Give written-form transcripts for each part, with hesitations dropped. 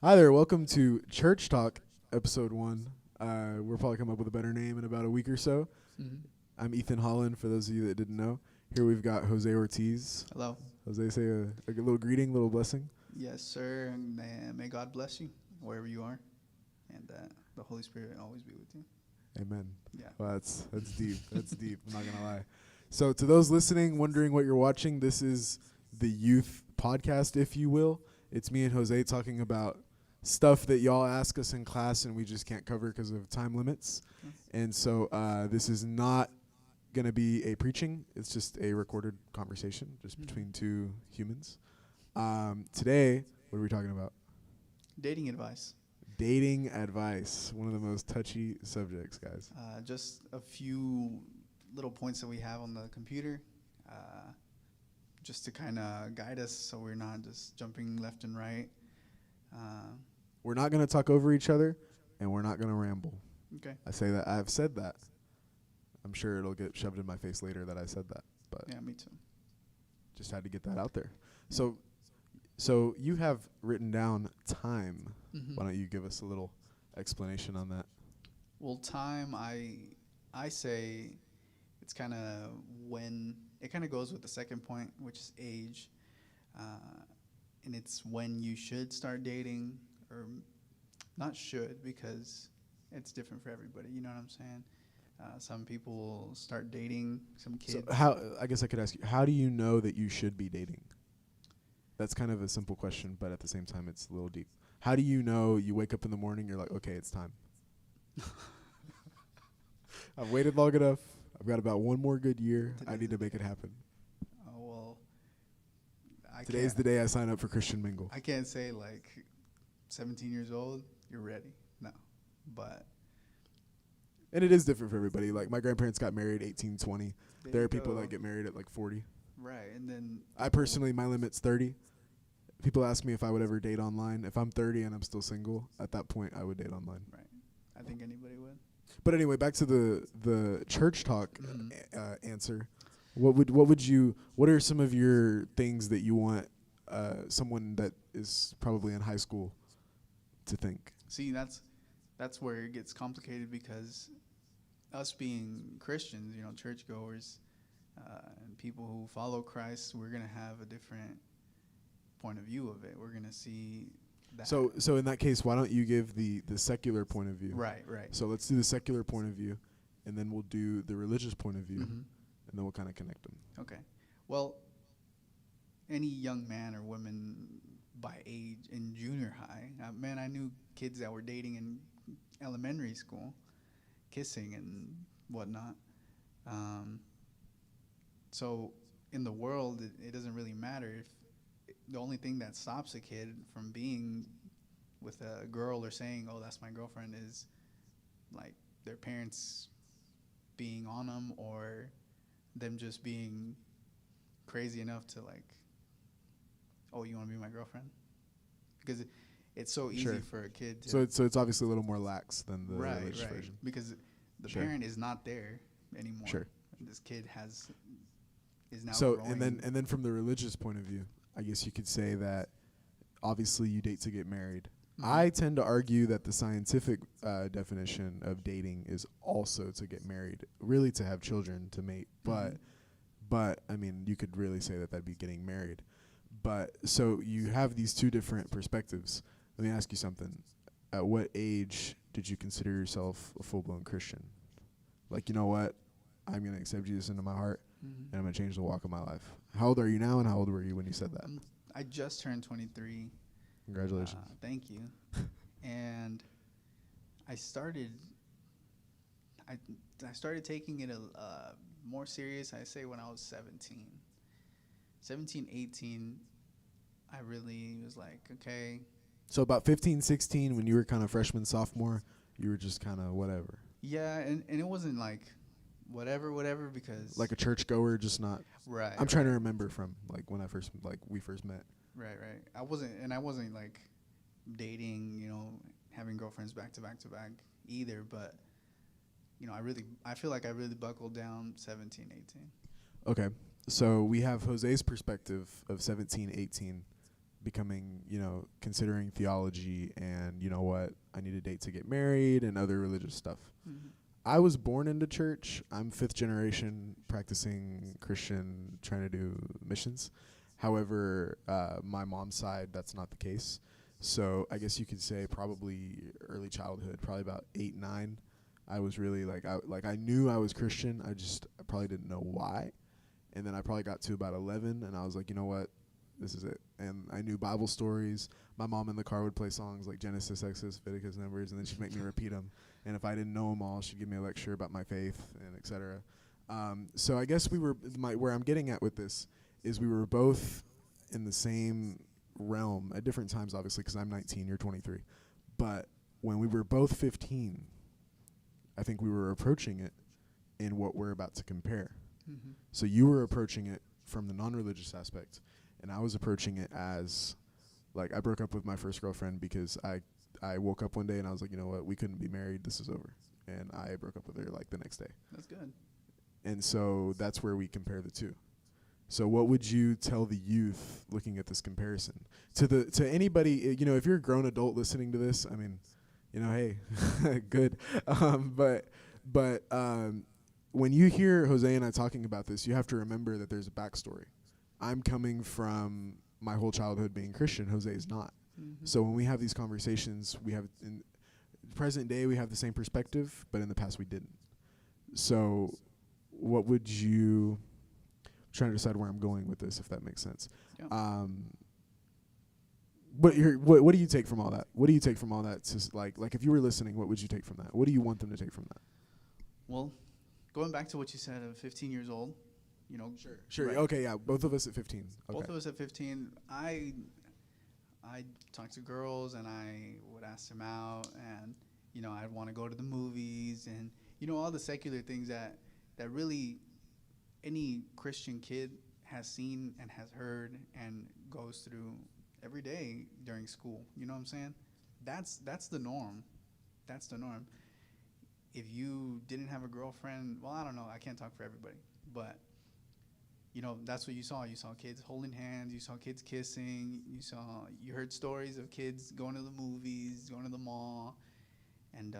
Hi there, welcome to Church Talk, episode 1. We'll probably come up with a better name in about a week or so. Mm-hmm. I'm Ethan Holland, for those of you that didn't know. Here we've got Jose Ortiz. Hello. Jose, say a little greeting, little blessing. Yes, sir. And may God bless you wherever you are, and the Holy Spirit always be with you. Amen. Yeah. Well, that's deep. That's deep. I'm not going to lie. So to those listening, wondering what you're watching, this is the youth podcast, if you will. It's me and Jose talking about stuff that y'all ask us in class and we just can't cover because of time limits. And so this is not going to be a preaching. It's just a recorded conversation just between two humans. Today, what are we talking about? Dating advice. Dating advice, one of the most touchy subjects, guys. Just a few little points that we have on the computer, just to kind of guide us so we're not just jumping left and right. We're not going to talk over each other, and we're not going to ramble. Okay. I say that. I've said that. I'm sure it'll get shoved in my face later that I said that, but Yeah, me too. just had to get that out there. So you have written down time. Mm-hmm. Why don't you give us a little explanation on that? Well, time, I say it's kind of when it kind of goes with the second point, which is age, and it's when you should start dating, or not should, because it's different for everybody. You know what I'm saying? Some people start dating, some kids. So how? I guess I could ask you, how do you know that you should be dating? That's kind of a simple question, but at the same time, it's a little deep. How do you know you wake up in the morning, you're like, okay, it's time? I've waited long enough. I've got about one more good year. I need to make it happen. Oh well, Today's the day I sign up for Christian Mingle. I can't say like 17 years old, you're ready. No, but And it is different for everybody. Like, my grandparents got married 18, 20. There you are people go. that get married at like 40. Right, and then I personally, my limit's 30. People ask me if I would ever date online. If I'm 30 and I'm still single, at that point, I would date online. right, I think anybody would. But anyway, back to the church talk Mhm. answer. What are some of your things that you want someone that is probably in high school to think? See, that's where it gets complicated, because us being Christians, churchgoers, and people who follow Christ, we're gonna have a different point of view of it. We're gonna see that. So in that case, why don't you give the secular point of view? Right. So let's do the secular point of view, and then we'll do the religious point of view, Mhm. and then we'll kind of connect them. Okay. Well, any young man or woman by age in junior high, man, I knew kids that were dating in elementary school, kissing and whatnot. So in the world, it doesn't really matter if the only thing that stops a kid from being with a girl or saying, "Oh, that's my girlfriend," is like their parents being on them, or them just being crazy enough to like, "Oh, you want to be my girlfriend?" Because it's so easy Sure. for a kid to So it's obviously a little more lax than the religious right, version. because the Sure. parent is not there anymore. Sure. And this kid is now So growing. and then from the religious point of view, I guess you could say that obviously you date to get married. Mhm. I tend to argue that the scientific definition of dating is also to get married, really to have children, to mate. Mhm. But I mean, you could really say that that'd be getting married. But so you have these two different perspectives. Let me ask you something. At what age did you consider yourself a full-blown Christian? Like, you know what? I'm going to accept Jesus into my heart, Mhm. and I'm going to change the walk of my life. How old are you now, and how old were you when you said that? I just turned 23. Congratulations. Thank you. And I started taking it more serious, I say, when I was 17. 17, 18, I really was like, okay. So about 15, 16, when you were kind of freshman, sophomore, you were just kind of whatever. Yeah, and it wasn't like whatever, because Like a churchgoer, just not. right. I'm trying to remember from like when we first met. Right. I wasn't like dating, having girlfriends back to back either, but I feel like I really buckled down 17, 18. Okay. So we have Jose's perspective of 17, 18 becoming, considering theology and, you know what, I need a date to get married and other religious stuff. Mm-hmm. I was born into church. I'm 5th generation practicing Christian, trying to do missions. However, my mom's side, that's not the case. So I guess you could say probably early childhood, probably about 8, 9. I was really I knew I was Christian. I probably didn't know why. And then I probably got to about 11, and I was like, you know what, this is it. And I knew Bible stories. My mom in the car would play songs like Genesis, Exodus, Leviticus, Numbers, and then she'd make me repeat them. And if I didn't know them all, she'd give me a lecture about my faith and et cetera. So I guess where I'm getting at with this is we were both in the same realm at different times, obviously, because I'm 19, you're 23. But when we were both 15, I think we were approaching it in what we're about to compare. Mm-hmm. So you were approaching it from the non-religious aspect, and I was approaching it as, like, I broke up with my first girlfriend because I woke up one day and I was like, you know what, we couldn't be married, this is over. And I broke up with her, like, the next day. That's good. And so that's where we compare the two. So what would you tell the youth looking at this comparison? To anybody, if you're a grown adult listening to this, I mean, hey, good. But when you hear Jose and I talking about this, you have to remember that there's a backstory. I'm coming from my whole childhood being Christian. Jose is not. Mm-hmm. So when we have these conversations, we have in present day we have the same perspective, but in the past we didn't. So what would you? I'm trying to decide where I'm going with this, if that makes sense. Yeah. What do you take from all that? What do you take from all that? Like if you were listening, what would you take from that? What do you want them to take from that? Well, going back to what you said of 15 years old, Sure. Right. Okay. Yeah. Both of us at 15. Okay. Both of us at 15. I talked to girls and I would ask them out, and I'd want to go to the movies and all the secular things that really any Christian kid has seen and has heard and goes through every day during school. You know what I'm saying? That's the norm. That's the norm. If you didn't have a girlfriend, well, I don't know. I can't talk for everybody, but that's what you saw. You saw kids holding hands. You saw kids kissing. You heard stories of kids going to the movies, going to the mall, and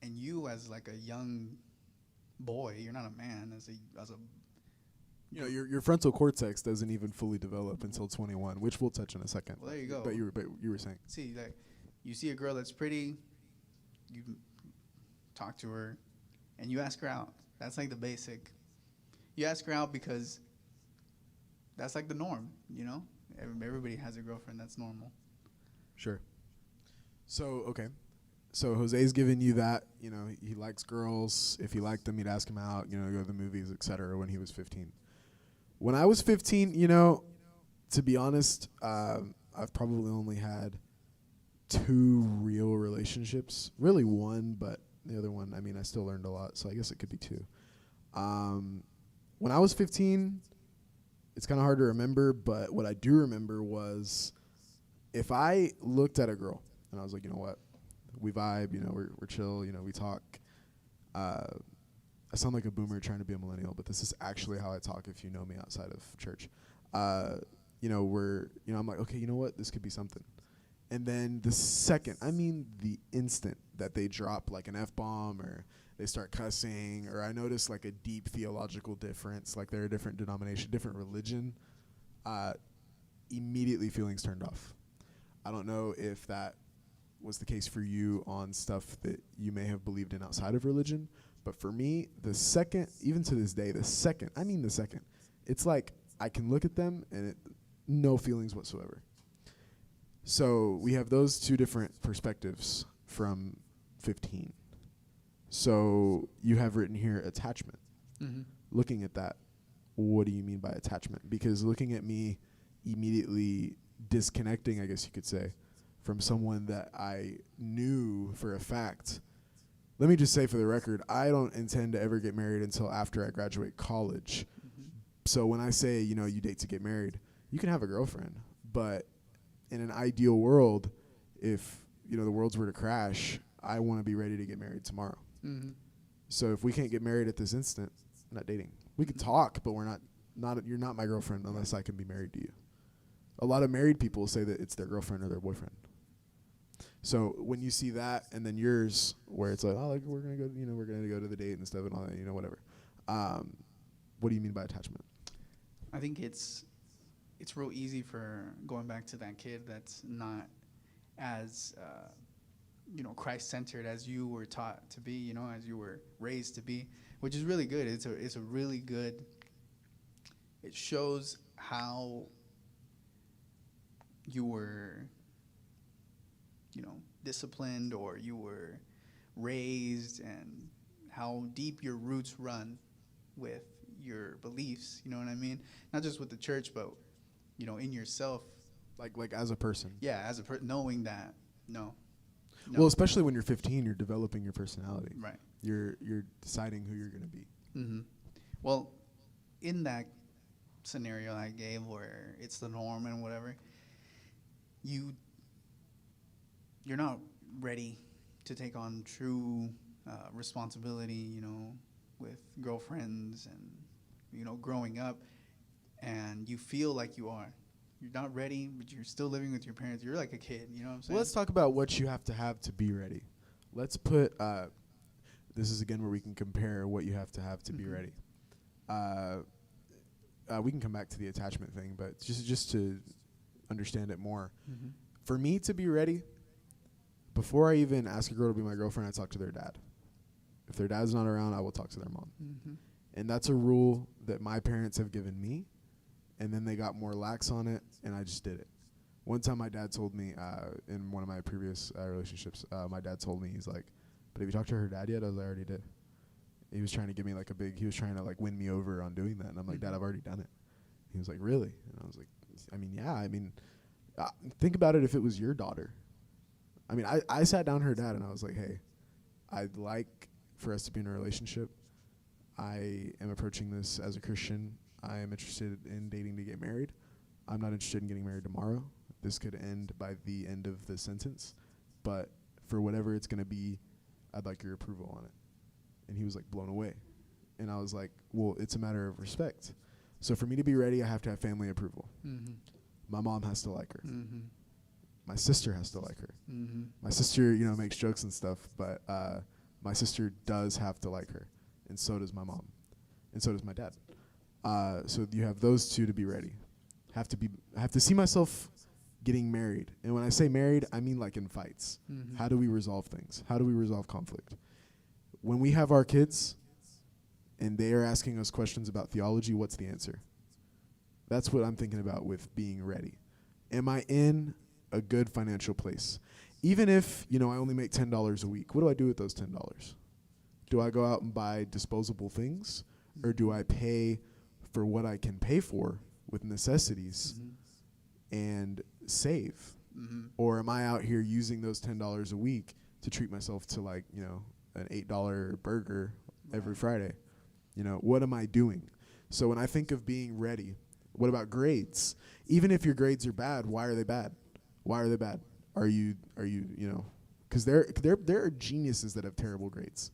you as like a young boy, you're not a man. As a your frontal cortex doesn't even fully develop until 21, which we'll touch in a second. Well, there you go. But you were saying. See, like, you see a girl that's pretty, you talk to her, and you ask her out. That's like the basic. You ask her out because that's like the norm, Everybody has a girlfriend. That's normal. Sure. So, okay. So Jose's giving you that, he likes girls. If he liked them, he'd ask them out, go to the movies, etc. when he was 15. When I was 15, to be honest, I've probably only had 2 real relationships. Really 1, but the other one, I still learned a lot, so I guess it could be 2. When I was 15, it's kind of hard to remember, but what I do remember was if I looked at a girl and I was like, you know what, we vibe, we're chill, we talk. I sound like a boomer trying to be a millennial, but this is actually how I talk if you know me outside of church. I'm like, okay, you know what, this could be something. And then the instant that they drop like an F-bomb or they start cussing, or I notice like a deep theological difference, like they're a different denomination, different religion, immediately feelings turned off. I don't know if that was the case for you on stuff that you may have believed in outside of religion, but for me, the second, even to this day, the second, it's like I can look at them and no feelings whatsoever. So we have those 2 different perspectives from 15. So you have written here attachment. Mm-hmm. Looking at that, what do you mean by attachment? Because looking at me immediately disconnecting, I guess you could say, from someone that I knew for a fact. Let me just say for the record, I don't intend to ever get married until after I graduate college. Mm-hmm. So when I say, you date to get married, you can have a girlfriend, but in an ideal world, if, the worlds were to crash, I want to be ready to get married tomorrow. Mm-hmm. So if we can't get married at this instant, I'm not dating. We could talk, but we're not you're not my girlfriend unless I can be married to you. A lot of married people say that it's their girlfriend or their boyfriend. So when you see that, and then yours, where it's like, oh, like we're gonna go, we're gonna go to the date and stuff and all that, whatever. What do you mean by attachment? I think it's real easy for going back to that kid that's not as Christ-centered as you were taught to be, as you were raised to be, which is really good. It's a really good. It shows how you were, disciplined, or you were raised, and how deep your roots run with your beliefs. You know what I mean? Not just with the church, but in yourself. Like as a person. Yeah, as a knowing that no. Well, especially when you're 15, you're developing your personality. Right. You're deciding who you're gonna be. Mm-hmm. Well, in that scenario I gave, where it's the norm and whatever, you're not ready to take on true responsibility, with girlfriends and, growing up, and you feel like you are. You're not ready, but you're still living with your parents. You're like a kid, you know what I'm saying? Well, let's talk about what you have to be ready. Let's put, this is again where we can compare what you have to be ready. We can come back to the attachment thing, but just to understand it more. Mm-hmm. For me to be ready, before I even ask a girl to be my girlfriend, I talk to their dad. If their dad's not around, I will talk to their mom. Mm-hmm. And that's a rule that my parents have given me, and then they got more lax on it, and I just did it. One time my dad told me, in one of my previous relationships, my dad told me, he's like, but have you talked to her dad yet? I was like, I already did. He was trying to give me he was trying to win me over on doing that. And I'm like, Dad, I've already done it. He was like, really? And I was like, yeah, think about it if it was your daughter. I sat down her dad and I was like, hey, I'd like for us to be in a relationship. I am approaching this as a Christian. I am interested in dating to get married. I'm not interested in getting married tomorrow. This could end by the end of the sentence. But for whatever it's going to be, I'd like your approval on it. And he was blown away. And I was like, well, it's a matter of respect. So for me to be ready, I have to have family approval. Mm-hmm. My mom has to like her. Mm-hmm. My sister has to like her. Mm-hmm. My sister, makes jokes and stuff, but my sister does have to like her. And so does my mom. And so does my dad. So you have those two to be ready. I have to see myself getting married. And when I say married, I mean in fights. Mm-hmm. How do we resolve things? How do we resolve conflict? When we have our kids and they are asking us questions about theology, what's the answer? That's what I'm thinking about with being ready. Am I in a good financial place? Even if, I only make $10 a week, what do I do with those $10? Do I go out and buy disposable things? Or do I pay for what I can pay for with necessities and save? Mm-hmm. Or am I out here using those $10 a week to treat myself to an $8 burger every Friday? What am I doing? So when I think of being ready, what about grades? Even if your grades are bad, why are they bad? Why are they bad? Are you because there are geniuses that have terrible grades.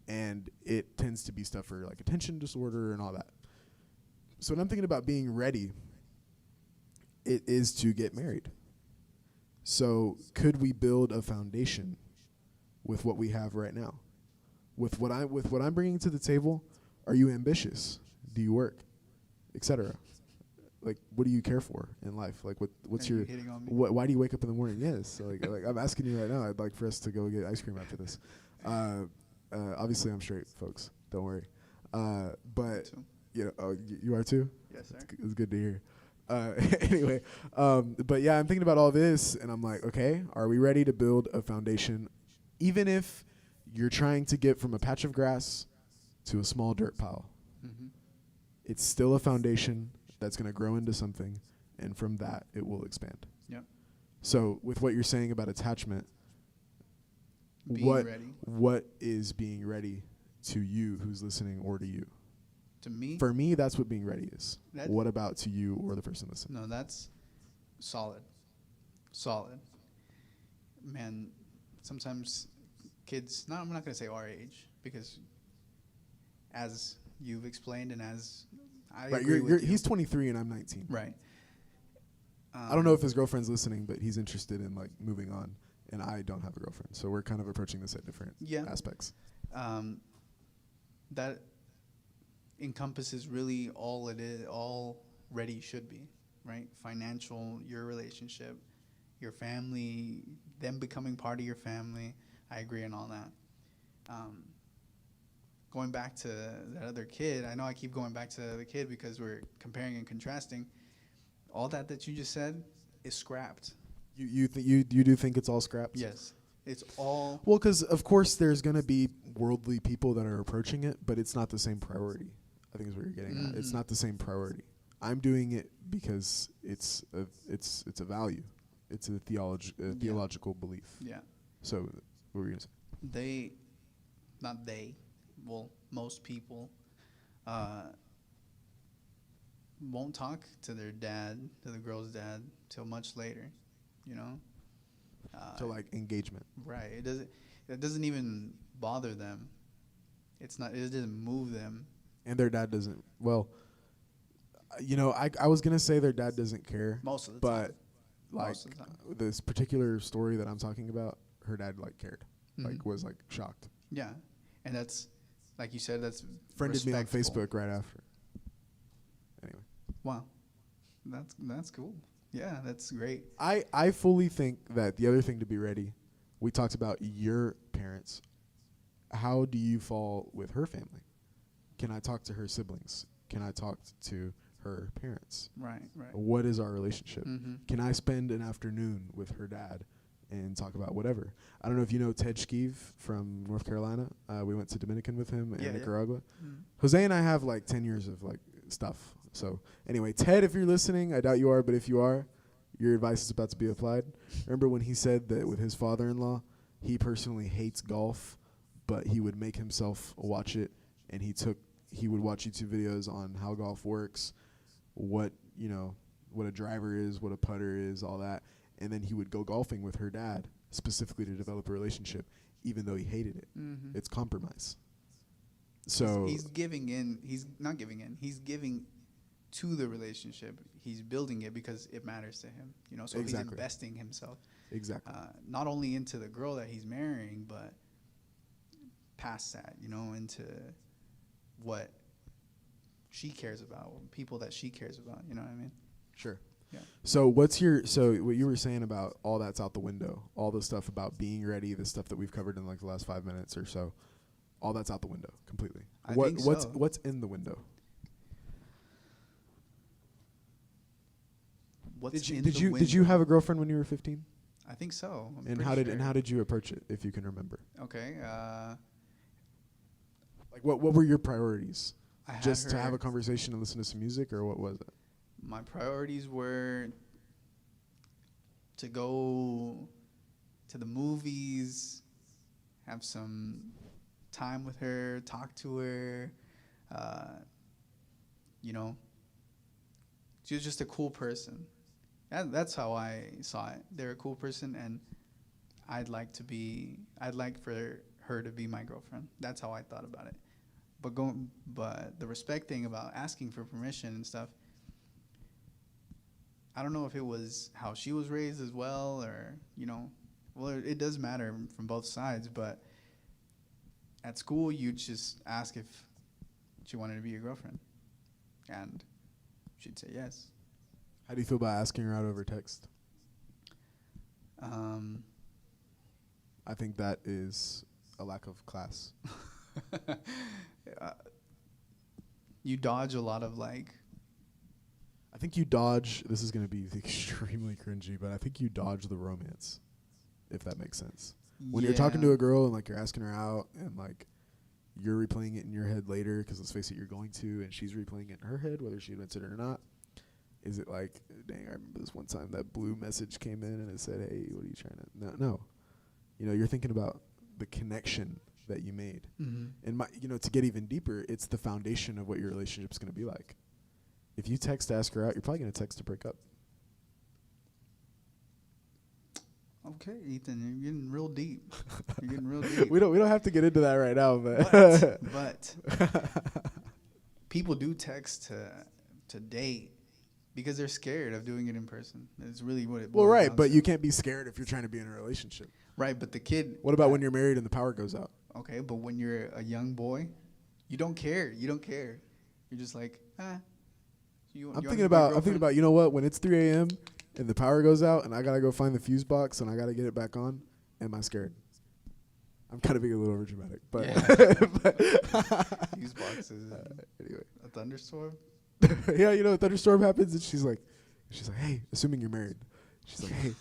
And it tends to be stuff for attention disorder and all that. So when I'm thinking about being ready, it is to get married. So could we build a foundation with what we have right now? With what I'm bringing to the table, are you ambitious? Do you work, etc.? What do you care for in life? What's your why do you wake up in the morning? Yes, I'm asking you right now. I'd like for us to go get ice cream after this. Obviously, I'm straight, folks. Don't worry. But you are too. Yes, sir. It's good to hear. Anyway, but yeah, I'm thinking about all this, and I'm like, okay, are we ready to build a foundation? Even if you're trying to get from a patch of grass to a small dirt pile, it's still a foundation that's going to grow into something, and from that, it will expand. Yep. So with what you're saying about attachment, what is being ready to you who's listening, or to you? To me? For me, that's what being ready is. What about to you or the person listening? No, that's solid. Solid. Man, sometimes kids, I'm not going to say our age, because as you've explained and as I agree with you. He's 23 and I'm 19. Right. I don't know if his girlfriend's listening, but he's interested in like moving on, and I don't have a girlfriend, so we're kind of approaching this at different aspects. That encompasses really all it is, all ready should be, right? Financial, your relationship, your family, them becoming part of your family. I agree on all that. Going back to that other kid, I know I keep going back to the kid because we're comparing and contrasting. All that you just said is scrapped. You do think it's all scraps? Yes, it's all. Well, because of course there's gonna be worldly people that are approaching it, but it's not the same priority. I think is what you're getting at. It's not the same priority. I'm doing it because it's a value. It's a theological belief. Yeah. So what were you gonna say? Most people won't talk to their dad, to the girl's dad, till much later, you know? To like engagement. Right. It doesn't even bother them. It doesn't move them. And their dad doesn't, well, I was going to say their dad doesn't care. Most of the but time. Like Most of the time. this particular story that I'm talking about, her dad like cared. Mhm. Like was like shocked. Yeah. And that's, like you said, that's Friended me on respectful. Facebook right after. Anyway. Wow. That's cool. Yeah, that's great. I fully think that the other thing to be ready, we talked about your parents. How do you fall with her family? Can I talk to her siblings? Can I talk to her parents? Right. What is our relationship? Mm-hmm. Can I spend an afternoon with her dad and talk about whatever? I don't know if you know Ted Schkeeve from North Carolina. We went to Dominican with him and Nicaragua. Mm. Jose and I have like 10 years of like stuff. So anyway, Ted, if you're listening, I doubt you are, but if you are, your advice is about to be applied. Remember when he said that with his father-in-law, he personally hates golf, but he would make himself watch it, and he would watch YouTube videos on how golf works, what a driver is, what a putter is, all that, and then he would go golfing with her dad specifically to develop a relationship, even though he hated it. Mm-hmm. It's compromise. So he's giving in. He's not giving in. He's giving to the relationship. He's building it because it matters to him. So he's investing himself. Exactly. Not only into the girl that he's marrying, but past that, into what she cares about, people that she cares about. You know what I mean? Sure. Yeah. So what you were saying about all that's out the window, all the stuff about being ready, the stuff that we've covered in like the last 5 minutes or so, all that's out the window completely. I think so. What's in the window? Did you have a girlfriend when you were 15? I think so. And how did you approach it, if you can remember? Okay. Like what were your priorities? Just to have a conversation and listen to some music, or what was it? My priorities were to go to the movies, have some time with her, talk to her. She was just a cool person. That's how I saw it. They're a cool person, and I'd like for her to be my girlfriend. That's how I thought about it. But the respect thing about asking for permission and stuff, I don't know if it was how she was raised as well, or it does matter from both sides. But at school, you just ask if she wanted to be your girlfriend, and she'd say yes. How do you feel about asking her out over text? I think that is a lack of class. You dodge a lot of like. I think you dodge. This is going to be extremely cringy, but I think you dodge the romance, if that makes sense. When you're talking to a girl and like you're asking her out and like you're replaying it in your head later, because let's face it, you're going to, and she's replaying it in her head, whether she admits it or not. Is it like, dang, I remember this one time that blue message came in and it said, hey, what are you trying to... No. You're thinking about the connection that you made. Mm-hmm. And, to get even deeper, it's the foundation of what your relationship's going to be like. If you text to ask her out, you're probably going to text to break up. Okay, Ethan, you're getting real deep. We don't have to get into that right now, but people do text to date. because they're scared of doing it in person. It's really what it Well, boils right, down but to. you can't be scared if you're trying to be in a relationship. Right, but the kid. What about when you're married and the power goes out? Okay, but when you're a young boy, you don't care. You don't care. You're just like, ah. I'm thinking about, you know what? When it's 3 a.m. and the power goes out and I gotta go find the fuse box and I gotta get it back on, am I scared? I'm kind of being a little over dramatic, but Fuse boxes. Anyway, A thunderstorm. yeah, you know, a thunderstorm happens and she's like, hey, assuming you're married, she's like, hey,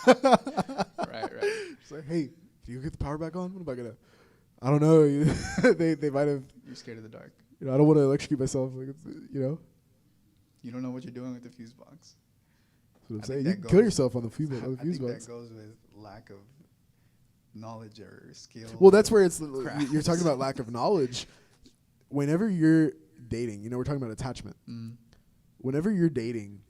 Right. she's like, hey, can you get the power back on? What am I gonna? I don't know. they might have. You're scared of the dark. You know, I don't want to electrocute myself. Like, you know. You don't know what you're doing with the fuse box. That's what I'm I saying. think You that can kill goes- yourself on the fuse, I on the fuse think box. that goes with lack of knowledge or skill. Well, that's where it's Crafts. you're talking about lack of knowledge. Whenever you're dating, you know, we're talking about attachment. Mm. Whenever you're dating,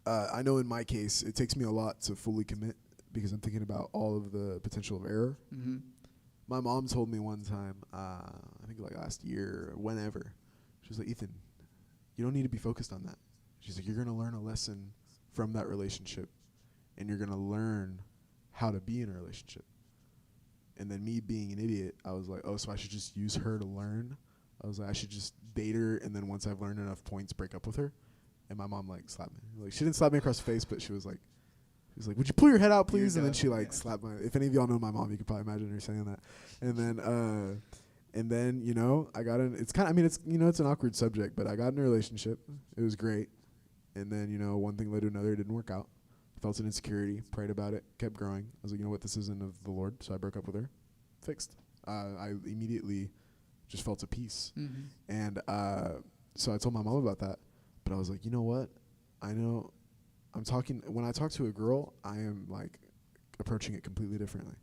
I know in my case, it takes me a lot to fully commit because I'm thinking about all of the potential of error. Mm-hmm. My mom told me one time, I think like last year or whenever, she was like, Ethan, you don't need to be focused on that. She's like, you're going to learn a lesson from that relationship and you're going to learn how to be in a relationship. And then me being an idiot, I was like, oh, so I should just use her to learn. I was like, I should just date her, and then once I've learned enough points, break up with her. And my mom like slapped me. Like she didn't slap me across the face, but she was like, would you pull your head out, please? And then she like slapped my. If any of y'all know my mom, you could probably imagine her saying that. And then you know, I got in. It's kind of. I mean, it's you know, it's an awkward subject, but I got in a relationship. It was great. And then you know, one thing led to another. It didn't work out. Felt an insecurity. Prayed about it. Kept growing. I was like, you know what? This isn't of the Lord. So I broke up with her. Fixed. I immediately just felt at peace. Mm-hmm. And so I told my mom about that. But I was like, you know what? I know when I talk to a girl, I am like approaching it completely differently.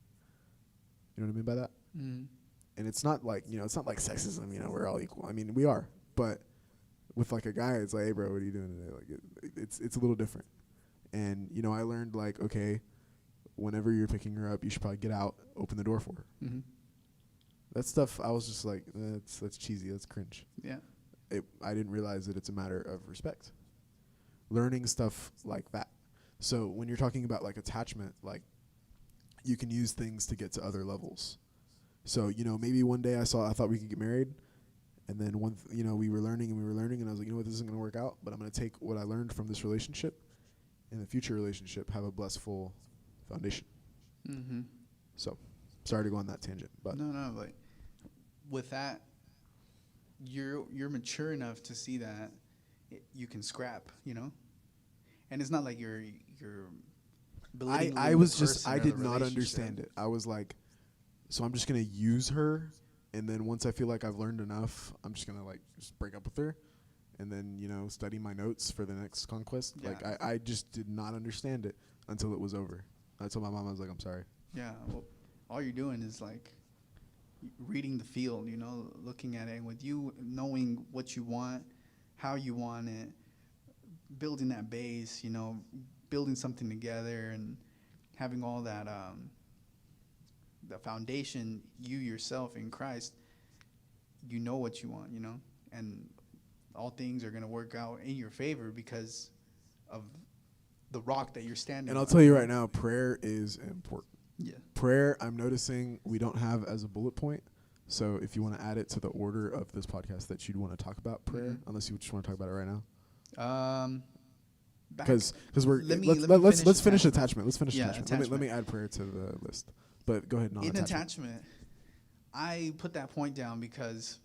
You know what I mean by that? Mm-hmm. And it's not like, you know, it's not like sexism, you know, we're all equal. I mean, we are. But with like a guy, it's like, hey, bro, what are you doing today? Like it's a little different. And, you know, I learned like, okay, whenever you're picking her up, you should probably get out, open the door for her. Mm-hmm. That stuff, I was just like, that's cheesy, that's cringe. Yeah. I didn't realize that it's a matter of respect. Learning stuff like that. So when you're talking about like attachment, like you can use things to get to other levels. So, you know, maybe one day I thought we could get married, and then you know, we were learning, and I was like, you know what, this isn't going to work out, but I'm going to take what I learned from this relationship in the future relationship, have a blissful foundation. Mm-hmm. So, sorry to go on that tangent, but No, but with that, you're mature enough to see that you can scrap, you know, and it's not like you're. I was just I did not understand it. I was like, so I'm just gonna use her, and then once I feel like I've learned enough, I'm just gonna like just break up with her, and then you know study my notes for the next conquest. Yeah. Like I just did not understand it until it was over. I told my mom, I was like, I'm sorry. Yeah, well, all you're doing is like reading the field, you know, looking at it, and with you knowing what you want, how you want it, building that base, you know, building something together, and having all that the foundation, you yourself in Christ, you know what you want, you know, and all things are going to work out in your favor because of the rock that you're standing And on. I'll tell you right now, prayer is important. Yeah. Prayer, I'm noticing we don't have as a bullet point. So if you want to add it to the order of this podcast that you'd want to talk about prayer, Mhm. unless you just want to talk about it right now. Back- Because we're Let me let's finish finish attachment. Let's finish Yeah, attachment. Let me add prayer to the list. But go ahead. In attachment, I put that point down because,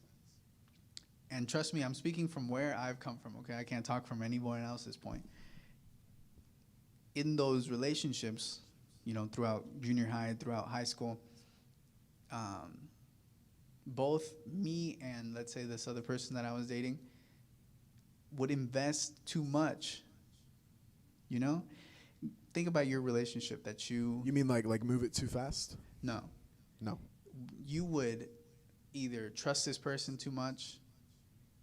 and trust me, I'm speaking from where I've come from. Okay, I can't talk from anyone else's point. In those relationships, you know, throughout junior high, throughout high school, both me and let's say this other person that I was dating would invest too much. You know, think about your relationship that You mean like move it too fast? no. No. You would either trust this person too much,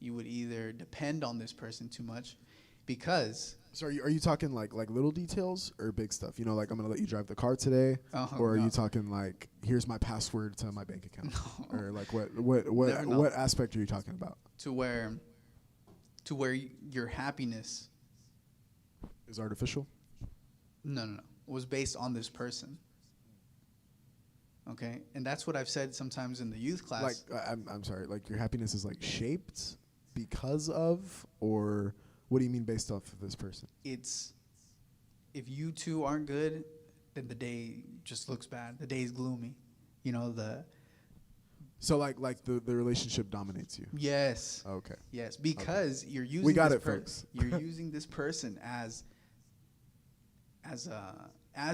you would either depend on this person too much, because So are you talking like little details or big stuff? You know, like I'm gonna let you drive the car today, Uh-huh, or are no. you talking like here's my password to my bank account, No. or like what No. what aspect are you talking about? to where to where your happiness, Is artificial? no, was based on this person. Okay, and that's what I've said sometimes in the youth class. Like, I'm sorry, like your happiness is like shaped because of, or what do you mean based off of this person? It's, if you two aren't good, then the day just looks bad. The day is gloomy. You know, So like the relationship dominates you. yes. Okay. Yes, because you're using We got this it, folks. You're using this person as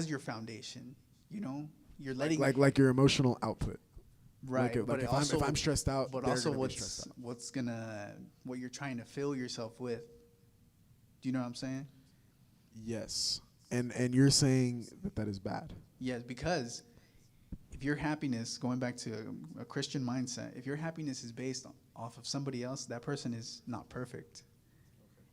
your foundation. You know, you're letting Like your emotional output. right. Like, but if also, I'm stressed out, but they're also gonna be stressed out. what you're trying to fill yourself with. Do you know what I'm saying? Yes. And you're saying that is bad. Yes, because if your happiness, going back to a Christian mindset, if your happiness is based off of somebody else, that person is not perfect,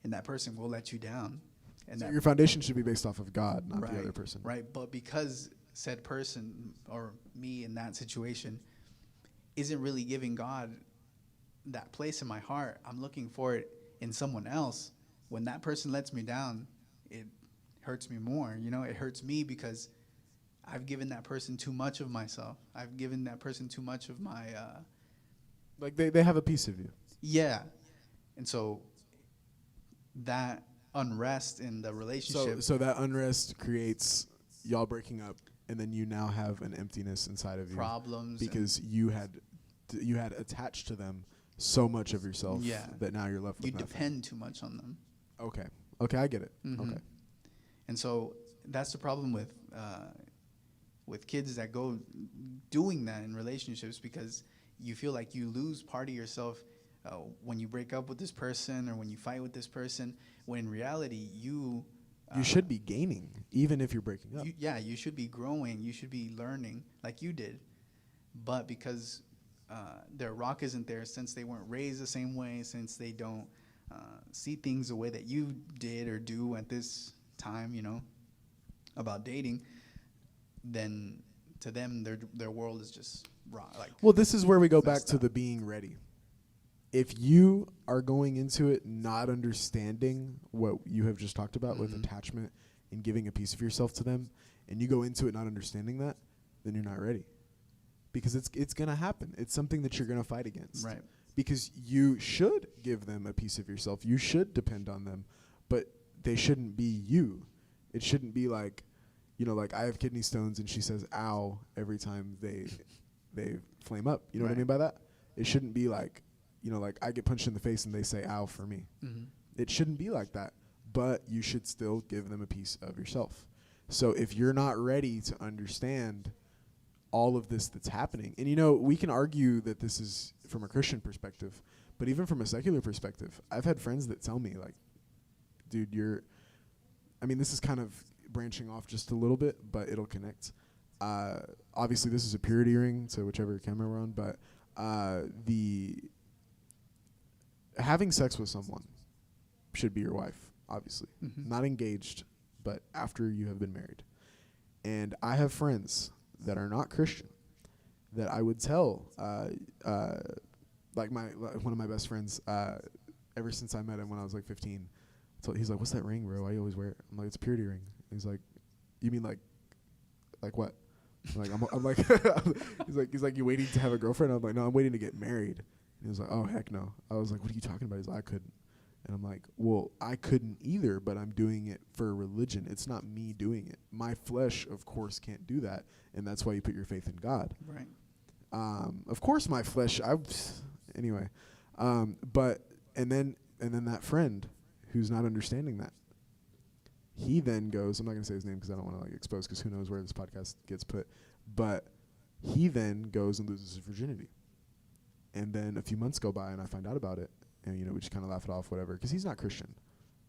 and that person will let you down. And So that your foundation should be based off of God, not right, the other person. right? But because said person or me in that situation isn't really giving God that place in my heart, I'm looking for it in someone else. When that person lets me down, it hurts me more. You know, it hurts me because I've given that person too much of myself. I've given that person too much of my Like they have a piece of you. yeah. And so that unrest in the relationship, So that unrest creates y'all breaking up, and then you now have an emptiness inside of you problems because you had attached to them so much of yourself Yeah. that now you're left with you nothing. depend too much on them. Okay, I get it. Mhm. Okay. And so that's the problem with kids that go doing that in relationships, because you feel like you lose part of yourself when you break up with this person or when you fight with this person, when in reality you should be gaining even if you're breaking up. you should be growing, you should be learning like you did. But because their rock isn't there, since they weren't raised the same way, since they don't see things the way that you did or do at this time, you know, about dating, then to them their world is just raw. Like, Well, this is where we go back messed to up. the being ready. If you are going into it not understanding what you have just talked about with Mhm. attachment and giving a piece of yourself to them, and you go into it not understanding that, then you're not ready. Because it's going to happen. It's something that you're going to fight against. right. Because you should give them a piece of yourself. You should depend on them, but they shouldn't be you. It shouldn't be like, you know, like I have kidney stones and she says ow every time they flame up. You know what I Right. mean by that? It shouldn't be like, you know, like I get punched in the face and they say ow for me. Mm-hmm. It shouldn't be like that, but you should still give them a piece of yourself. So if you're not ready to understand all of this that's happening, and you know, we can argue that this is from a Christian perspective, but even from a secular perspective, I've had friends that tell me like, dude, this is kind of branching off just a little bit, but it'll connect. Obviously this is a purity ring to whichever camera we're on, but the having sex with someone should be your wife, obviously. Mhm. Not engaged, but after you have been married. And I have friends that are not Christian that I would tell, like one of my best friends, ever since I met him when I was like 15, he's like, "What's that ring, bro? Why you always wear it?" I'm like, "It's a purity ring." He's like, "You mean like what?" I'm like, he's like, "You waiting to have a girlfriend?" I'm like, "No, I'm waiting to get married." And he was like, "Oh heck no." I was like, "What are you talking about?" He's like, "I couldn't." And I'm like, "Well, I couldn't either, but I'm doing it for religion. It's not me doing it. My flesh, of course, can't do that, and that's why you put your faith in God." Right. Of course, my flesh. Anyway, but and then that friend who's not understanding that, he then goes. I'm not gonna say his name because I don't want to like expose, because who knows where this podcast gets put. But he then goes and loses his virginity, and then a few months go by and I find out about it, and you know we just kind of laugh it off, whatever, because he's not Christian.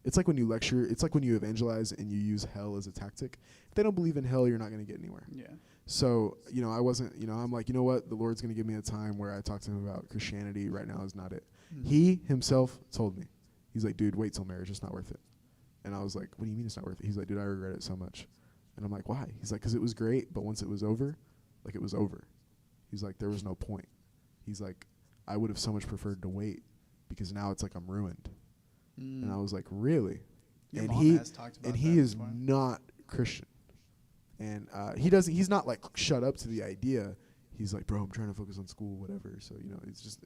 It's like when you lecture. It's like when you evangelize and you use hell as a tactic. If they don't believe in hell, you're not gonna get anywhere. Yeah. So, you know, I wasn't, you know, I'm like, you know what? The Lord's going to give me a time where I talk to him about Christianity. Right now is not it. Mhm. He himself told me, he's like, "Dude, wait till marriage. It's not worth it." And I was like, "What do you mean it's not worth it?" He's like, "Dude, I regret it so much." And I'm like, "Why?" He's like, "'Cause it was great, but once it was over, like it was over." He's like, "There was no point." He's like, "I would have so much preferred to wait because now it's like I'm ruined." And I was like, really? Your and mom he has talked about and he that is before. not Christian. And he's not like shut up to the idea. He's like, bro, I'm trying to focus on school, whatever. So, it's just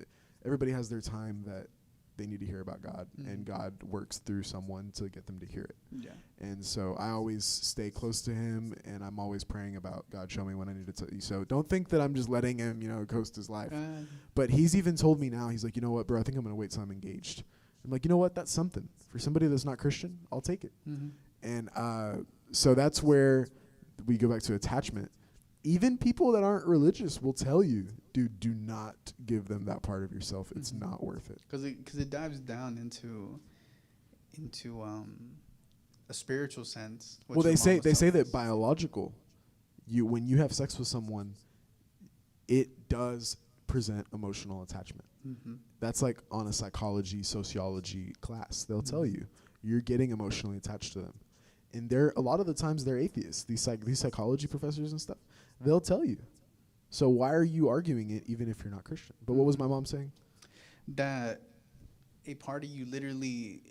everybody has their time that they need to hear about God, and God works through someone to get them to hear it. Yeah. And so I always stay close to him, and I'm always praying about God, show me when I need to tell you. So don't think that I'm just letting him, coast his life. But he's even told me now, he's like, you know what, bro, I think I'm going to wait till I'm engaged. I'm like, you know what, that's something. For somebody that's not Christian, I'll take it. And so that's where we go back to attachment. Even people that aren't religious will tell you, dude, do not give them that part of yourself. It's not worth it. Because it dives down into a spiritual sense. Well, they say that biological, when you have sex with someone, it does present emotional attachment. That's like on a psychology, sociology class. They'll tell you you're getting emotionally attached to them. And a lot of the times they're atheists. These psychology professors and stuff, they'll tell you. So why are you arguing it even if you're not Christian? But what was my mom saying? That a part of you literally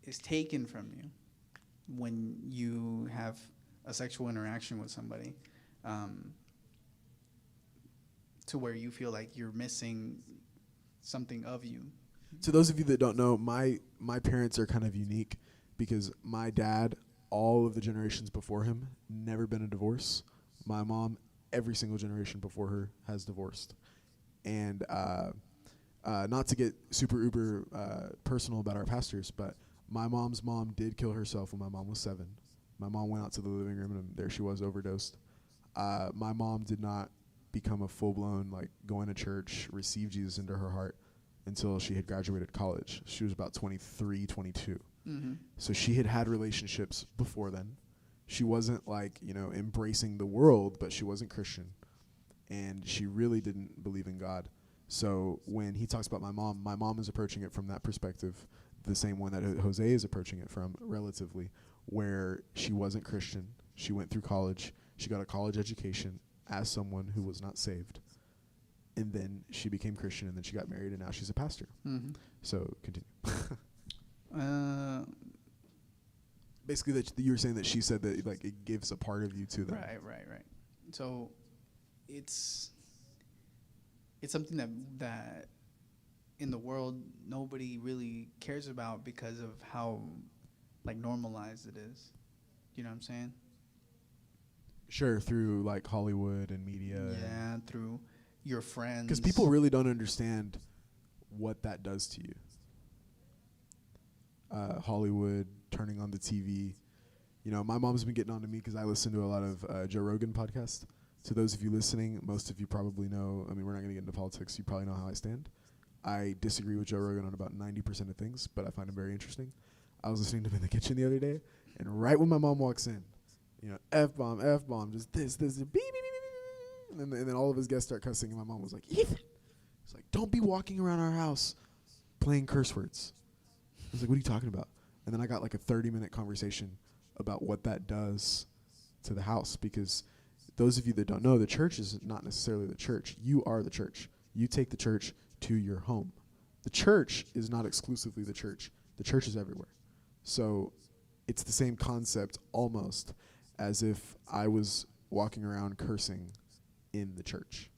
is taken from you when you have a sexual interaction with somebody, to where you feel like you're missing something of you. To those of you that don't know, my parents are kind of unique because my dad, all of the generations before him, never been a divorce. My mom, every single generation before her has divorced. And not to get super uber personal about our pastors, but my mom's mom did kill herself when my mom was 7. My mom went out to the living room and there she was, overdosed. My mom did not become a full-blown, going to church, receive Jesus into her heart until she had graduated college. She was about 23, 22. So she had relationships before then. She wasn't embracing the world, but she wasn't Christian. And she really didn't believe in God. So when he talks about my mom is approaching it from that perspective, the same one that Jose is approaching it from, relatively, where she wasn't Christian. She went through college. She got a college education as someone who was not saved. And then she became Christian, and then she got married, and now she's a pastor. So continue. Basically, that you were saying that she said that it gives a part of you to them. Right. So it's something that in the world nobody really cares about because of how normalized it is. You know what I'm saying? Sure, through Hollywood and media. Yeah, through your friends. Because people really don't understand what that does to you. Hollywood, turning on the TV. My mom's been getting on to me because I listen to a lot of Joe Rogan podcasts. To those of you listening, most of you probably know, we're not going to get into politics. You probably know how I stand. I disagree with Joe Rogan on about 90% of things, but I find him very interesting. I was listening to him in the kitchen the other day, and right when my mom walks in, F-bomb, just this, beep, beep, beep, beep. And then all of his guests start cussing, and my mom was like, Ethan, it's like, don't be walking around our house playing curse words. I was like, what are you talking about? And then I got a 30-minute conversation about what that does to the house, because those of you that don't know, the church is not necessarily the church. You are the church. You take the church to your home. The church is not exclusively the church. The church is everywhere. So it's the same concept almost as if I was walking around cursing in the church.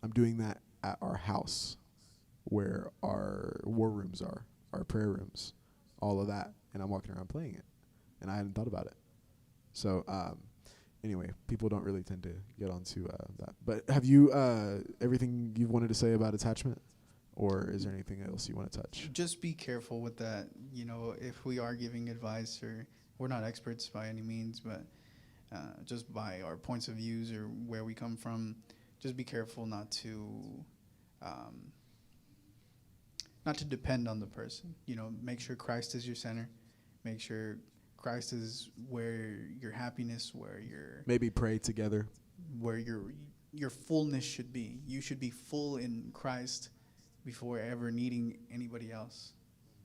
I'm doing that at our house where our war rooms are, our prayer rooms, all of that, and I'm walking around playing it, and I hadn't thought about it. So anyway, people don't really tend to get onto that. But have you everything you've wanted to say about attachment, or is there anything else you want to touch? Just be careful with that. If we are giving advice, or we're not experts by any means, but just by our points of views or where we come from, just be careful not to depend on the person. Make sure Christ is your center. Make sure Christ is where your happiness, where your maybe pray together, where your fullness should be. You should be full in Christ before ever needing anybody else.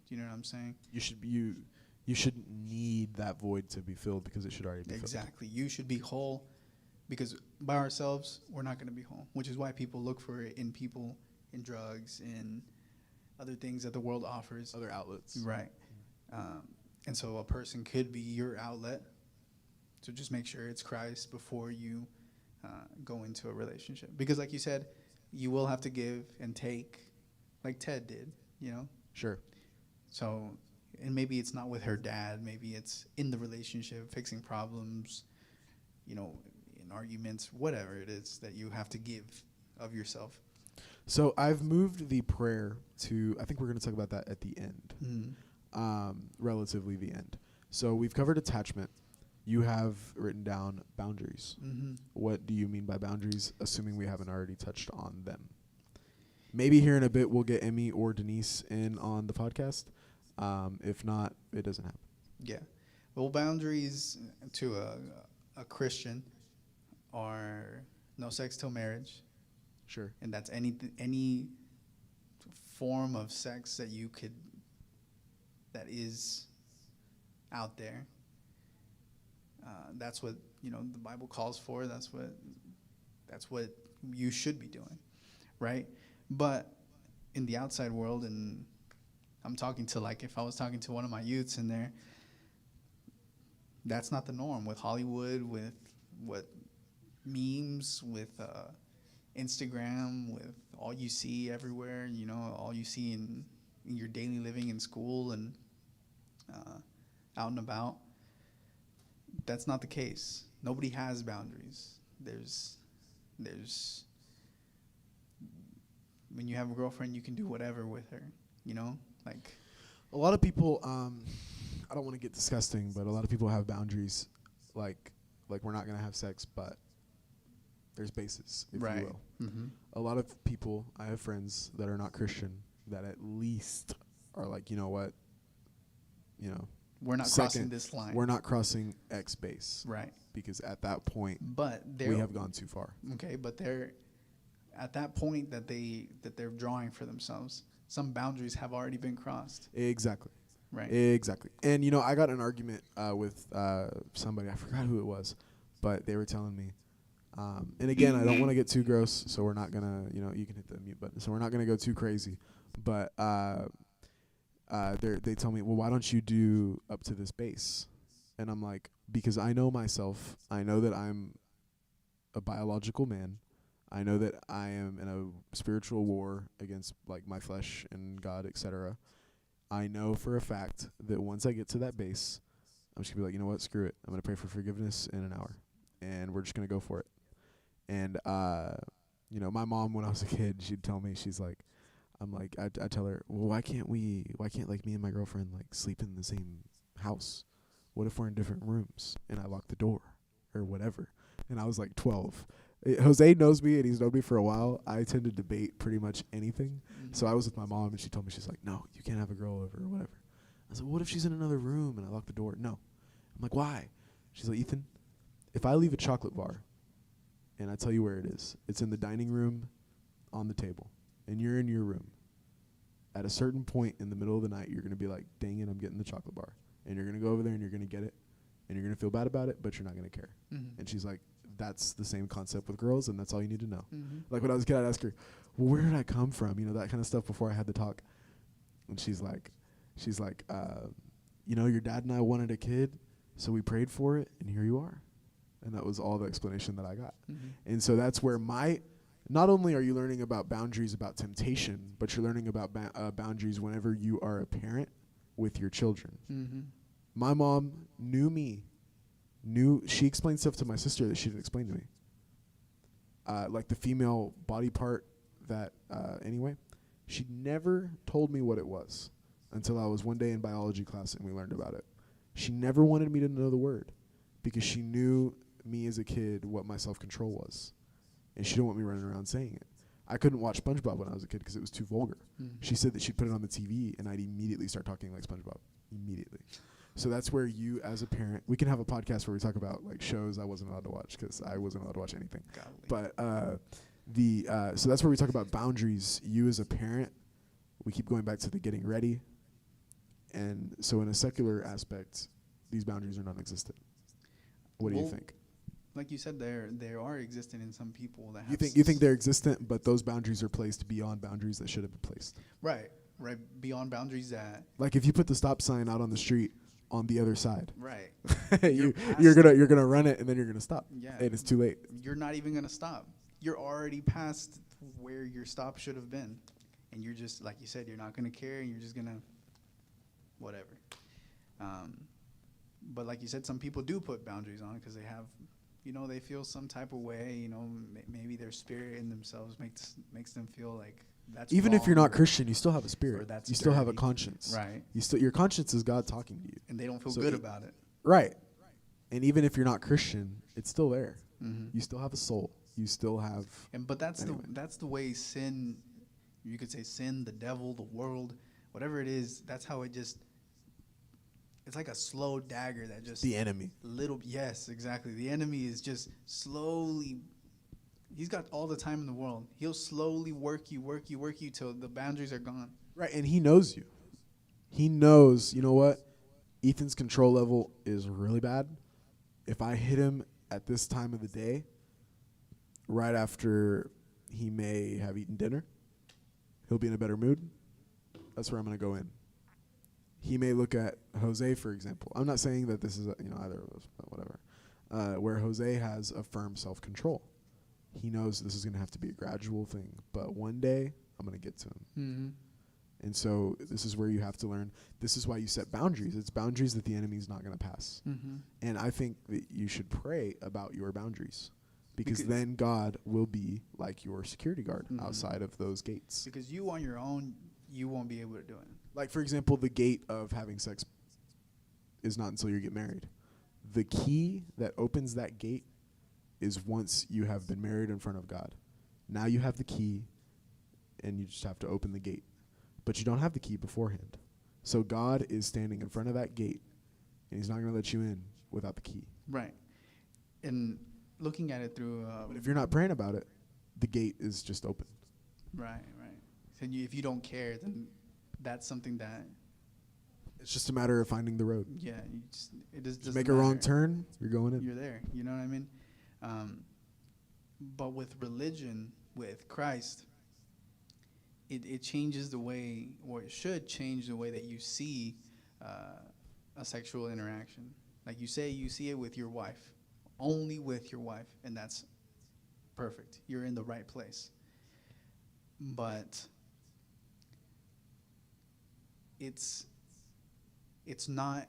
Do you know what I'm saying? You shouldn't need that void to be filled, because it should already be filled. Exactly. You should be whole, because by ourselves we're not going to be whole, which is why people look for it in people, in drugs, in other things that the world offers, other outlets. Right. And so a person could be your outlet. So just make sure it's Christ before you go into a relationship. Because like you said, you will have to give and take like Ted did, you know? Sure. So, and maybe it's not with her dad. Maybe it's in the relationship, fixing problems, you know, in arguments, whatever it is that you have to give of yourself. So I've moved the prayer to, I think we're going to talk about that at the end, relatively the end. So we've covered attachment. You have written down boundaries. Mm-hmm. What do you mean by boundaries, assuming we haven't already touched on them? Maybe here in a bit we'll get Emmy or Denise in on the podcast. If not, it doesn't happen. Yeah. Well, boundaries to a Christian are no sex till marriage. Sure. And that's any form of sex that you could, that is out there. That's what, you know, the Bible calls for. That's what you should be doing, right? But in the outside world, and I'm talking to, like, if I was talking to one of my youths in there, that's not the norm with Hollywood, with what memes, with Instagram, with all you see everywhere, you know, all you see in your daily living in school and out and about. That's not the case. Nobody has boundaries. There's when you have a girlfriend, you can do whatever with her, you know? Like, a lot of people, I don't want to get disgusting, but a lot of people have boundaries, like we're not going to have sex, but there's bases, if right. you will. Mm-hmm. A lot of people, I have friends that are not Christian that at least are like, you know what, you know, we're not crossing this line. We're not crossing X base. Right. Because at that point, but we have gone too far. Okay, but they're at that point that they're drawing for themselves. Some boundaries have already been crossed. Exactly. Right. Exactly. And, you know, I got in an argument with somebody. I forgot who it was, but they were telling me. And, again, I don't want to get too gross, so we're not going to, you know, you can hit the mute button. So we're not going to go too crazy. But they tell me, well, why don't you do up to this base? And I'm like, because I know myself. I know that I'm a biological man. I know that I am in a spiritual war against, like, my flesh and God, etc. I know for a fact that once I get to that base, I'm just going to be like, you know what, screw it. I'm going to pray for forgiveness in an hour. And we're just going to go for it. And, you know, my mom, when I was a kid, she'd tell me, she's like, I tell her, well, why can't like me and my girlfriend like sleep in the same house? What if we're in different rooms and I lock the door or whatever? And I was like 12. Jose knows me and he's known me for a while. I tend to debate pretty much anything. Mm-hmm. So I was with my mom and she told me, she's like, no, you can't have a girl over or whatever. I said, what if she's in another room and I lock the door? No. I'm like, why? She's like, Ethan, if I leave a chocolate bar and I tell you where it is, it's in the dining room on the table and you're in your room. At a certain point in the middle of the night, you're going to be like, dang it, I'm getting the chocolate bar. And you're going to go over there and you're going to get it. And you're going to feel bad about it, but you're not going to care. Mm-hmm. And she's like, that's the same concept with girls, and that's all you need to know. Mm-hmm. Like when I was a kid, I'd ask her, well, where did I come from? You know, that kind of stuff before I had the talk. And she's like, you know, your dad and I wanted a kid, so we prayed for it, and here you are. And that was all the explanation that I got. Mm-hmm. And so that's where not only are you learning about boundaries about temptation, but you're learning about boundaries whenever you are a parent with your children. Mm-hmm. My mom she explained stuff to my sister that she didn't explain to me. Like the female body part that, anyway, she never told me what it was until I was one day in biology class and we learned about it. She never wanted me to know the word because she knew me as a kid what my self-control was. And she didn't want me running around saying it. I couldn't watch SpongeBob when I was a kid because it was too vulgar. Mm-hmm. She said that she'd put it on the TV and I'd immediately start talking like SpongeBob. Immediately. So that's where you, as a parent, we can have a podcast where we talk about like shows I wasn't allowed to watch because I wasn't allowed to watch anything. Golly. But so that's where we talk about boundaries. You as a parent, we keep going back to the getting ready. And so in a secular aspect, these boundaries are non-existent. What do you think? Like you said, they are existent in some people that have. You think they're existent, but those boundaries are placed beyond boundaries that should have been placed. Right. right beyond boundaries that Like if you put the stop sign out on the street on the other side, right you're past gonna run it and then you're gonna stop, yeah and it's too late. you're not even gonna stop. You're already past where your stop should have been, and you're just like you said. You're not gonna care, and you're just gonna whatever. But like you said, some people do put boundaries on it because they have, they feel some type of way. Maybe their spirit in themselves makes them feel like that's Even if you're wrong not Christian, you still have a or spirit. that's You still have a dirty. conscience. Right, Your conscience is God talking to you. and they don't feel So good it- about it. Right. And even if you're not Christian, it's still there. Mm-hmm. You still have a soul. You still have. But that's Anyway. that's the way sin. You could say sin, the devil, the world, whatever it is. That's how it just. It's like a slow dagger that just The enemy. Yes, exactly. The enemy is just slowly. He's got all the time in the world. He'll slowly work you till the boundaries are gone. Right. And he knows you. He knows, you know what? Ethan's control level is really bad. If I hit him at this time of the day, right after he may have eaten dinner, he'll be in a better mood. That's where I'm going to go in. He may look at Jose, for example. I'm not saying that this is either of those, but whatever. Where Jose has a firm self-control. He knows this is going to have to be a gradual thing, but one day I'm going to get to him. Mm-hmm. And so this is where you have to learn. This is why you set boundaries. It's boundaries that the enemy's not going to pass. Mm-hmm. And I think that you should pray about your boundaries, because Because- then God will be like your security guard Mhm. outside of those gates. Because you on your own, you won't be able to do it. Like, for example, the gate of having sex is not until you get married. The key that opens that gate is once you have been married in front of God. Now you have the key, and you just have to open the gate. But you don't have the key beforehand. So God is standing in front of that gate, and he's not going to let you in without the key. Right. And looking at it through. But if you're not praying about it, the gate is just open. Right. So if you don't care, then that's something that. It's just a matter of finding the road. Yeah, it just Just doesn't make a wrong matter. turn, you're going in. You're there. You know what I mean? But with religion, with Christ, it changes the way, or it should change the way that you see a sexual interaction. Like you see it with your wife, only with your wife, and that's perfect. You're in the right place. But it's not.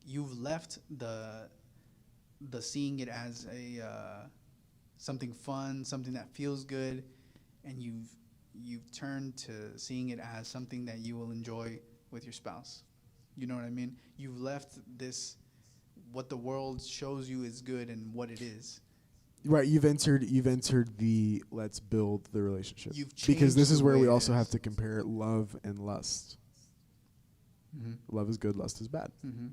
You've left the seeing it as a something fun, something that feels good, and you've turned to seeing it as something that you will enjoy with your spouse. You know what I mean? You've left this, what the world shows you is good and what it is. Right, you've entered the let's build the relationship. You've because changed this is the where way we it also is. have to compare love and lust. Mm-hmm. Love is good, lust is bad. Mm-hmm.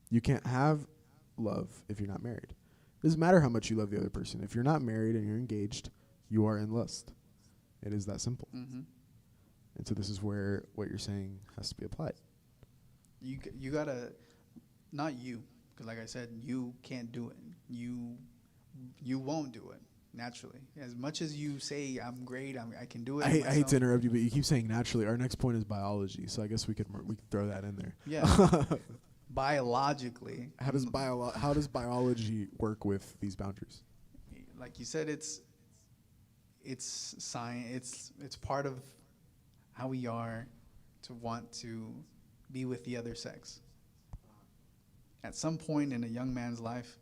You can't have love if you're not married. Doesn't matter how much you love the other person. If you're not married and you're engaged, you are in lust. It is that simple. Mm-hmm. And so this is where what you're saying has to be applied. You gotta, not you, because like I said, you can't do it. You won't do it naturally. As much as you say I'm great, I can do it. I hate myself. to interrupt you, but you keep saying naturally. Our next point is biology, so I guess we could throw that in there. Yeah. Biologically, How does biology work with these boundaries? like you said, it's science. It's part of how we are to want to be with the other sex. At some point in a young man's life,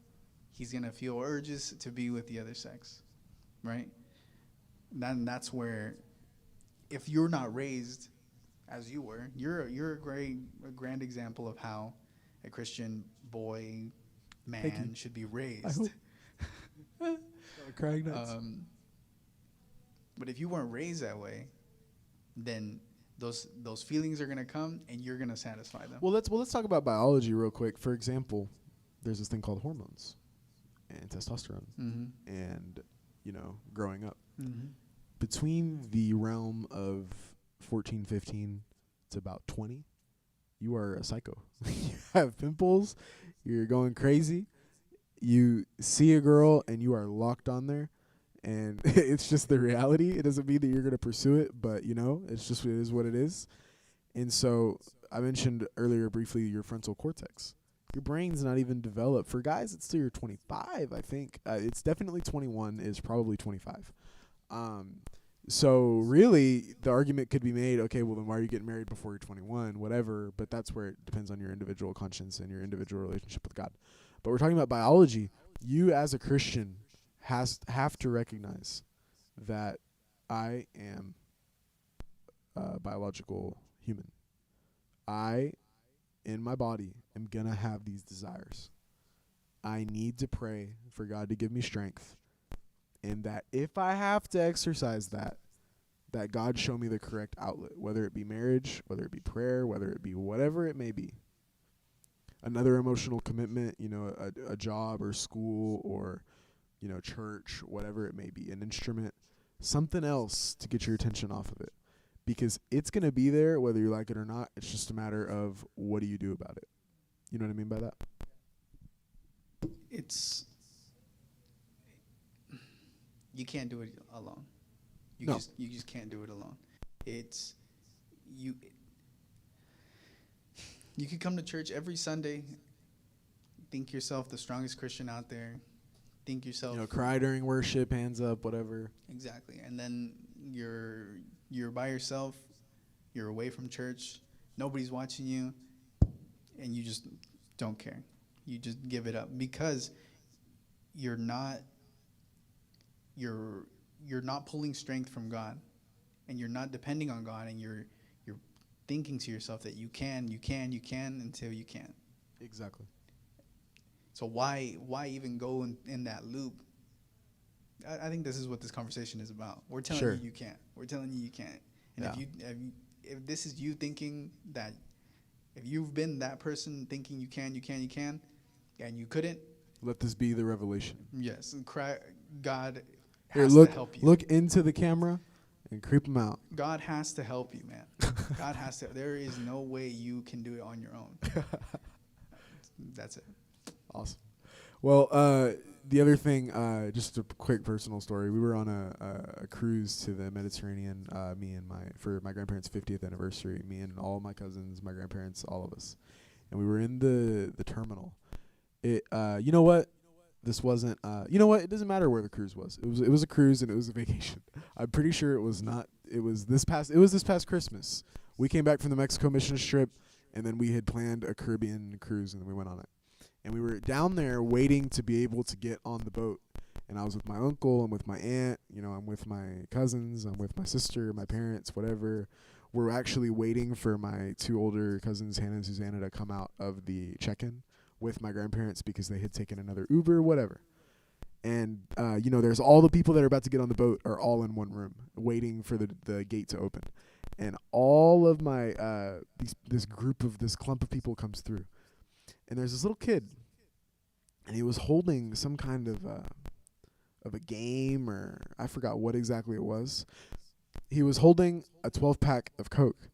he's gonna feel urges to be with the other sex, right? Then that's where, if you're not raised as you were, you're a grand example of how a Christian boy, man should be raised. Crying nuts. But if you weren't raised that way, then those feelings are gonna come, and you're gonna satisfy them. Well, let's talk about biology real quick. For example, there's this thing called hormones and testosterone, Mm-hmm. and growing up Mm-hmm. between the realm of 14, 15 to about 20, you are a psycho. You have pimples. You're going crazy. You see a girl and you are locked on there, and it's just the reality. It doesn't mean that you're going to pursue it, but it's just, it is what it is. And so I mentioned earlier briefly your frontal cortex. Your brain's not even developed. For guys, it's till you're 25, I think. It's definitely 21, is probably 25. So really, the argument could be made, okay, well, then why are you getting married before you're 21, whatever, but that's where it depends on your individual conscience and your individual relationship with God. But we're talking about biology. You as a Christian have to recognize that I am a biological human. I, in my body, am going to have these desires. I need to pray for God to give me strength. And that if I have to exercise that God show me the correct outlet, whether it be marriage, whether it be prayer, whether it be whatever it may be. Another emotional commitment, a job or school or, church, whatever it may be, an instrument, something else to get your attention off of it. Because it's going to be there whether you like it or not. It's just a matter of what do you do about it. You know what I mean by that? You can't do it alone. You just can't do it alone. You could come to church every Sunday, think yourself the strongest Christian out there, think yourself cry during worship, hands up, whatever. Exactly. And then you're by yourself, you're away from church, nobody's watching you, and you just don't care. You just give it up because you're not pulling strength from God, and you're not depending on God, and you're thinking to yourself that you can until you can't. Exactly. So why even go in that loop? I think this is what this conversation is about. We're telling you you can't. We're telling you can't. And if this is you thinking that, if you've been that person thinking you can, and you couldn't, let this be the revelation. Yes, and God Here, has to help you. Look into the camera and creep them out. God has to help you, man. God has to. There is no way you can do it on your own. That's it. Awesome. Well, the other thing, just a quick personal story. We were on a cruise to the Mediterranean, for my grandparents' 50th anniversary. Me and all my cousins, my grandparents, all of us, and we were in the terminal. You know what? This wasn't. You know what? It doesn't matter where the cruise was. It was a cruise and it was a vacation. I'm pretty sure it was not. It was this past Christmas. We came back from the Mexico mission trip, and then we had planned a Caribbean cruise, and then we went on it. And we were down there waiting to be able to get on the boat. And I was with my uncle, I'm with my aunt, I'm with my cousins, I'm with my sister, my parents, whatever. We're actually waiting for my two older cousins, Hannah and Susanna, to come out of the check-in with my grandparents because they had taken another Uber, whatever. And, there's all the people that are about to get on the boat are all in one room waiting for the gate to open. And all of my, this clump of people comes through. And there's this little kid, and he was holding some kind of a game, or I forgot what exactly it was. He was holding a 12-pack of Coke,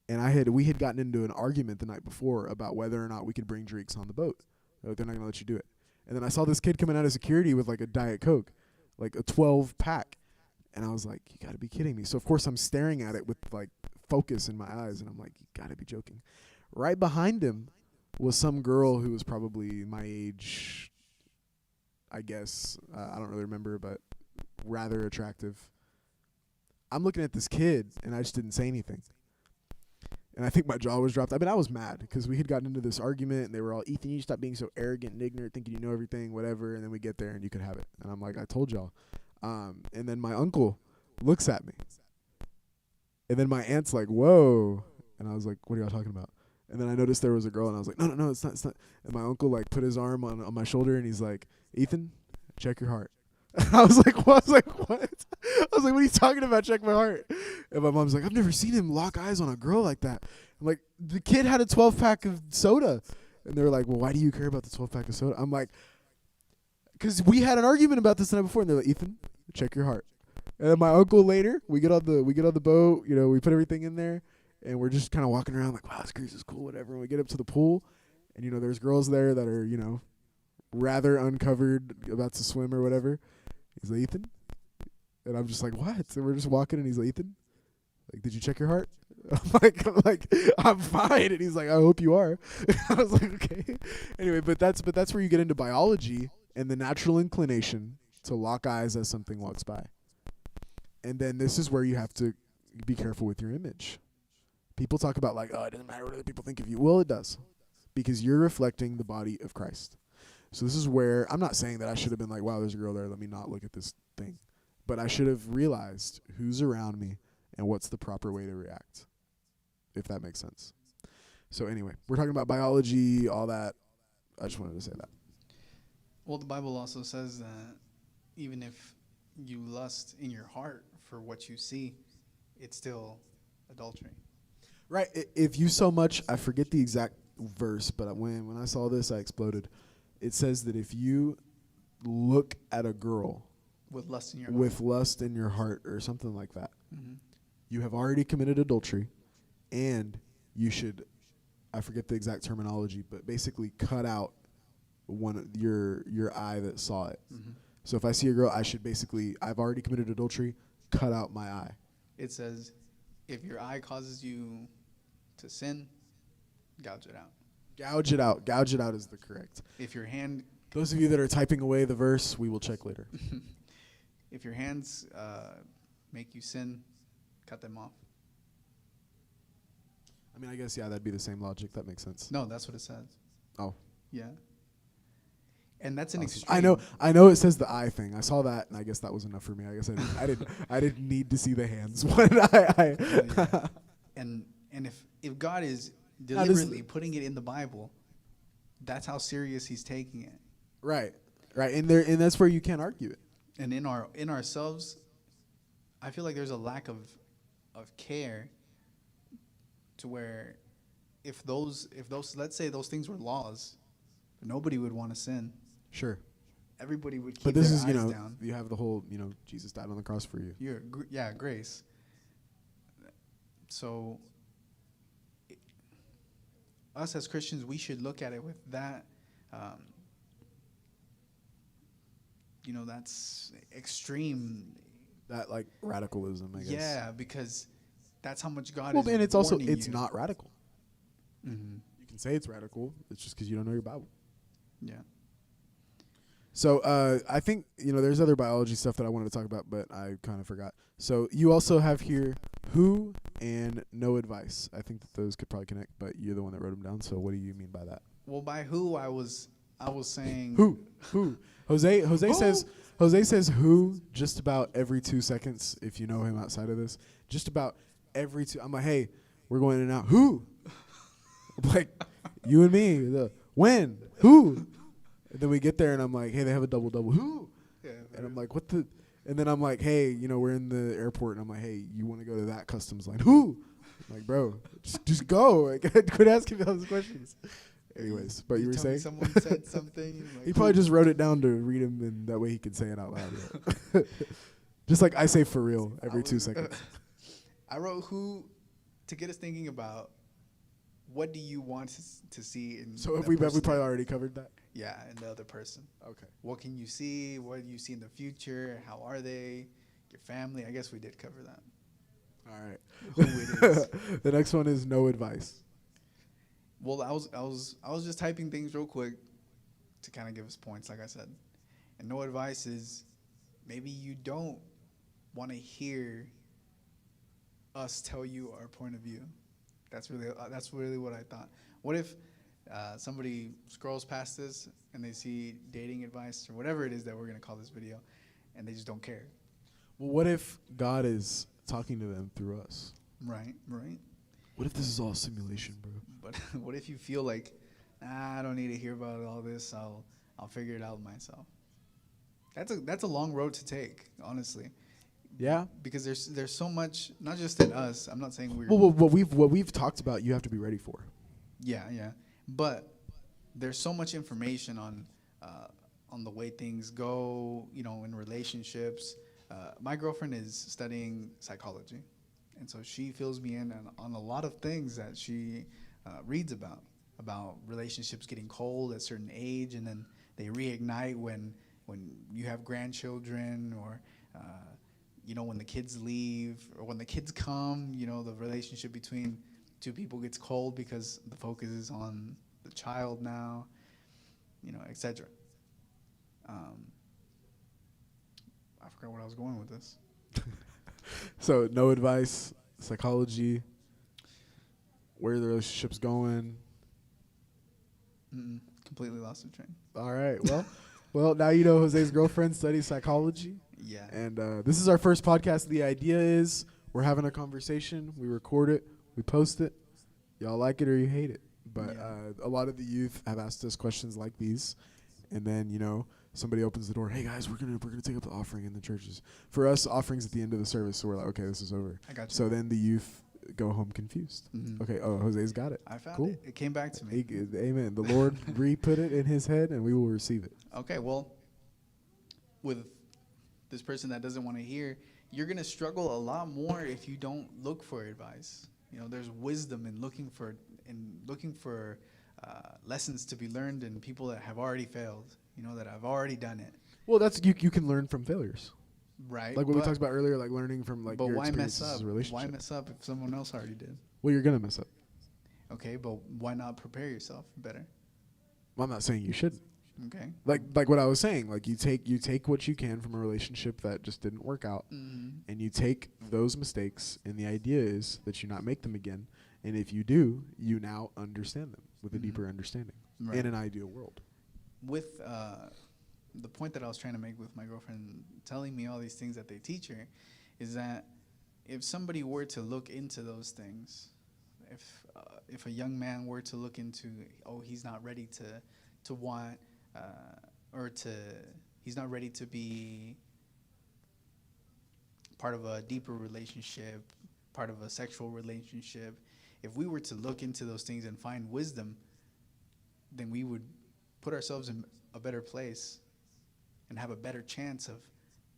and we had gotten into an argument the night before about whether or not we could bring drinks on the boat. They're not going to let you do it. And then I saw this kid coming out of security with like a Diet Coke, like a 12-pack, and I was like, you got to be kidding me. So of course I'm staring at it with like focus in my eyes, and I'm like, you got to be joking. Right behind him was some girl who was probably my age, I guess. I don't really remember, but rather attractive. I'm looking at this kid, and I just didn't say anything. And I think my jaw was dropped. I mean, I was mad because we had gotten into this argument, and they were all, Ethan, you stop being so arrogant and ignorant, thinking you know everything, whatever. And then we get there, and you could have it. And I'm like, I told y'all. And then my uncle looks at me. And then my aunt's like, whoa. And I was like, what are y'all talking about? And then I noticed there was a girl, and I was like, no, it's not. And my uncle like put his arm on my shoulder, and he's like, Ethan, check your heart. I was like, what? I was like, what are you talking about? Check my heart. And my mom's like, I've never seen him lock eyes on a girl like that. I'm like, the kid had a 12-pack of soda. And they were like, well, why do you care about the 12-pack of soda? I'm like, because we had an argument about this the night before. And they're like, Ethan, check your heart. And then my uncle later, we get on the boat, we put everything in there. And we're just kind of walking around like, wow, this cruise is cool, whatever. And we get up to the pool, and, there's girls there that are, rather uncovered, about to swim or whatever. He's like, Ethan, And I'm just like, what? And we're just walking, and he's like, Ethan, like, did you check your heart? I'm like, I'm fine. And he's like, I hope you are. I was like, okay. Anyway, but that's where you get into biology and the natural inclination to lock eyes as something walks by. And then this is where you have to be careful with your image. People talk about like, oh, it doesn't matter what other people think of you. Well, it does, because you're reflecting the body of Christ. So this is where I'm not saying that I should have been like, wow, there's a girl there, let me not look at this thing. But I should have realized who's around me and what's the proper way to react, if that makes sense. So anyway, we're talking about biology, all that. I just wanted to say that. Well, the Bible also says that even if you lust in your heart for what you see, it's still adultery. Right. If you so much, I forget the exact verse, but when I saw this, I exploded. It says that if you look at a girl With lust in your with lust in your heart or something like that, heart. you have already committed adultery, and you should, I forget the exact terminology, but basically cut out your eye that saw it. Mm-hmm. So if I see a girl, I should basically, I've already committed adultery, cut out my eye. It says, if your eye causes you to sin, gouge it out. Gouge it out. Gouge it out is the correct. If your hand, Those of you that are typing away the verse, we will check later. if your hands make you sin, cut them off. I mean, I guess, yeah, that'd be the same logic. That makes sense. No, that's what it says. Oh. Yeah. And that's an Awesome. extreme. I know it says the eye thing. I saw that, and I guess that was enough for me. I guess I didn't need to see the hands. Yeah. And if God is deliberately putting it in the Bible, that's how serious He's taking it. Right, and that's where you can't argue it. And in ourselves, I feel like there's a lack of care, to where if those let's say those things were laws, nobody would want to sin. Sure. Everybody would keep But this their is, eyes down. you have the whole, Jesus died on the cross for you. Grace. So us as Christians, we should look at it with that. That's extreme. That, like, radicalism, I guess. Yeah, because that's how much God Well, is and it's also, warning it's you. not radical. Mm-hmm. You can say it's radical. It's just because you don't know your Bible. Yeah. So I think, there's other biology stuff that I wanted to talk about, but I kind of forgot. So you also have here who and no advice. I think that those could probably connect, but you're the one that wrote them down. So what do you mean by that? Well, by who I was saying Who? Jose Who? says who just about every 2 seconds, if you know him outside of this. Just about every two. I'm like, hey, we're going in and out. Who? Like, you and me. When? Who? And then we get there, and I'm like, hey, they have a double-double. Who? Yeah, And I'm like, what the? And then I'm like, hey, we're in the airport, and I'm like, hey, you want to go to that customs line? Who? I'm like, bro, just go. Like, quit asking me those questions. Anyways, but you were tell me saying? someone said something. Like, He probably just wrote it down to read him, and that way he could say it out loud. Just like I say for real every 2 seconds. I wrote who to get us thinking about what do you want to see in. So have that we person. probably already covered that? Yeah, and the other person. Okay. What can you see? What do you see in the future? How are they? Your family. I guess we did cover that. All right. Who it is. The next one is no advice. Well, I was just typing things real quick to kind of give us points, like I said. And no advice is maybe you don't want to hear us tell you our point of view. That's really what I thought. What if somebody scrolls past this and they see dating advice or whatever it is that we're going to call this video, and they just don't care? Well, what if God is talking to them through us? Right. What if this is all simulation, bro? But what if you feel like, I don't need to hear about all this. I'll figure it out myself. That's a long road to take, honestly. Yeah. Because there's so much, not just in us. I'm not saying we're. Well, what we've talked about, you have to be ready for. Yeah. But there's so much information on the way things go, in relationships. My girlfriend is studying psychology, and so she fills me in on a lot of things that she reads about relationships getting cold at a certain age, and then they reignite when you have grandchildren, or you know, when the kids leave or when the kids come, you know, the relationship between two people gets cold because the focus is on the child now, you know, etc. I forgot where I was going with this. So no advice, psychology, where the relationship's going. Completely lost the train. All right. Well, now you know Jose's girlfriend studies psychology. Yeah. And this is our first podcast. The idea is we're having a conversation. We record it. We post it. Y'all like it or you hate it. But a lot of the youth have asked us questions like these. And then, you know, somebody opens the door. Hey, guys, we're gonna take up the offering in the churches. For us, offering's at the end of the service. So we're like, okay, this is over. I got you. So then the youth go home confused. Okay. Oh, Jose's got it. I found Cool. it. It came back to me. Amen. The Lord re-put it in his head, and we will receive it. Okay, well, with this person that doesn't want to hear, you're going to struggle a lot more if you don't look for advice. You know, there's wisdom in looking for lessons to be learned in people that have already failed, you know, that have already done it. Well, that's you can learn from failures. Right. Like what we talked about earlier, like learning from like but your why mess experiences up? as a relationship. Why mess up if someone else already did? Well, you're going to mess up. Okay, but why not prepare yourself better? Well, I'm not saying you shouldn't. Okay. Like what I was saying, like you take what you can from a relationship that just didn't work out, and you take those mistakes, and the idea is that you not make them again. And if you do, you now understand them with a deeper understanding in an ideal world. With the point that I was trying to make with my girlfriend telling me all these things that they teach her is that if somebody were to look into those things, if a young man were to look into, he's not ready to want he's not ready to be part of a deeper relationship, part of a sexual relationship, if we were to look into those things and find wisdom, then we would put ourselves in a better place and have a better chance of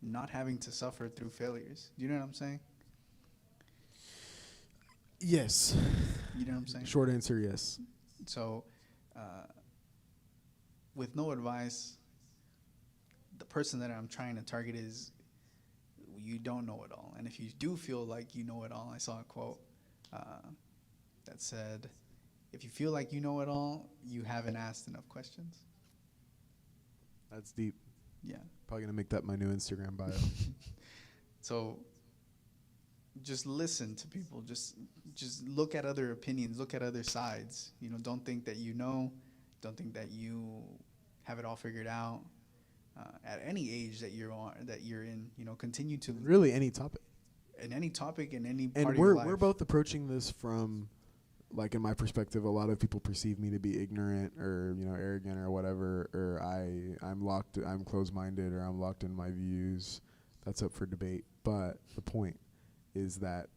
not having to suffer through failures. Do you know what I'm saying? Yes. You know what I'm saying? Short answer, yes. So, with no advice, the person that I'm trying to target is, you don't know it all. And if you do feel like you know it all, I saw a quote that said, if you feel like you know it all, you haven't asked enough questions. That's deep. Yeah. Probably going to make that my new Instagram bio. So just listen to people. Just look at other opinions. Look at other sides. You know, don't think that you know. Don't think that you have it all figured out. At any age that you're in, you know, continue to Really, any topic. In any topic, in any part And of your life. we're both approaching this from, like, in my perspective, a lot of people perceive me to be ignorant or, you know, arrogant or whatever, or I'm closed-minded, or I'm locked in my views. That's up for debate. But the point is that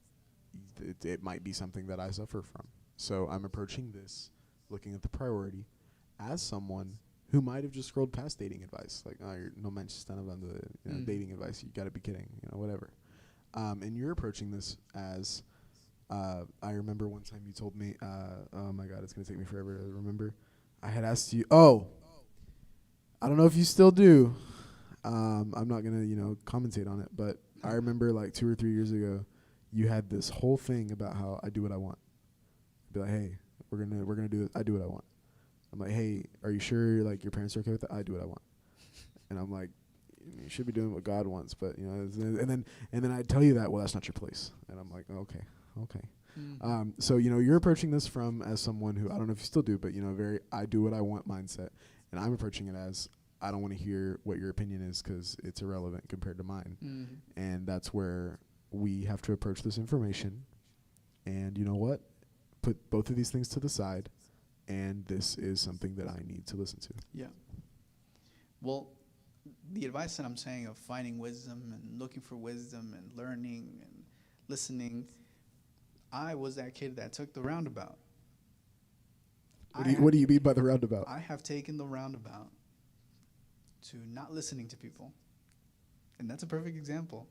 it might be something that I suffer from. So I'm approaching this, looking at the priority, as someone who might have just scrolled past dating advice. Like, no mention none of the dating advice. You got to be kidding, you know, whatever. And you're approaching this as, I remember one time you told me, oh my God, it's going to take me forever to remember. I had asked you, I don't know if you still do. I'm not going to, you know, commentate on it, but I remember like 2 or 3 years ago, you had this whole thing about how I do what I want. Be like, hey, we're gonna do it. I do what I want. I'm like, hey, are you sure like your parents are okay with that? I do what I want. And I'm like, you should be doing what God wants, but you know, and then I tell you that, well, that's not your place. And I'm like, okay. So, you know, you're approaching this from as someone who, I don't know if you still do, but you know, very I do what I want mindset. And I'm approaching it as I don't want to hear what your opinion is because it's irrelevant compared to mine. And that's where we have to approach this information. And you know what? Put both of these things to the side. And this is something that I need to listen to. Yeah. Well, the advice that I'm saying of finding wisdom and looking for wisdom and learning and listening, I was that kid that took the roundabout. What do you mean by the roundabout? I have taken the roundabout to not listening to people. And that's a perfect example.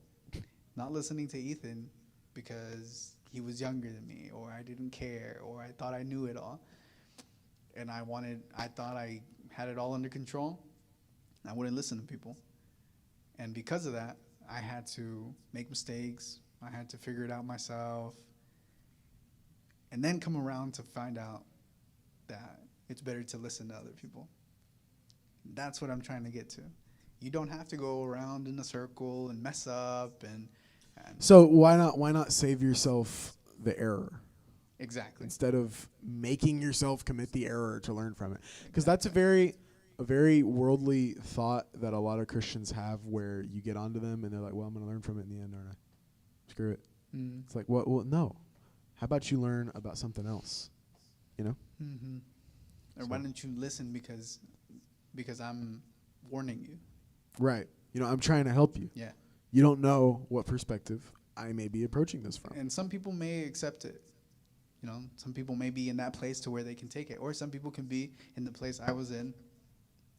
Not listening to Ethan because he was younger than me, or I didn't care, or I thought I knew it all. And I thought I had it all under control. I wouldn't listen to people. And because of that, I had to make mistakes. I had to figure it out myself. And then come around to find out that it's better to listen to other people. That's what I'm trying to get to. You don't have to go around in a circle and mess up and So why not save yourself the error exactly. instead of making yourself commit the error to learn from it? Because that's a very worldly thought that a lot of Christians have, where you get onto them and they're like, well, I'm going to learn from it in the end, aren't I? Screw it. Mm. It's like, well, no. How about you learn about something else? You know? Mm-hmm. Or So- why don't you listen because I'm warning you? Right. You know, I'm trying to help you. Yeah. You don't know what perspective I may be approaching this from. And some people may accept it. You know, some people may be in that place to where they can take it, or some people can be in the place I was in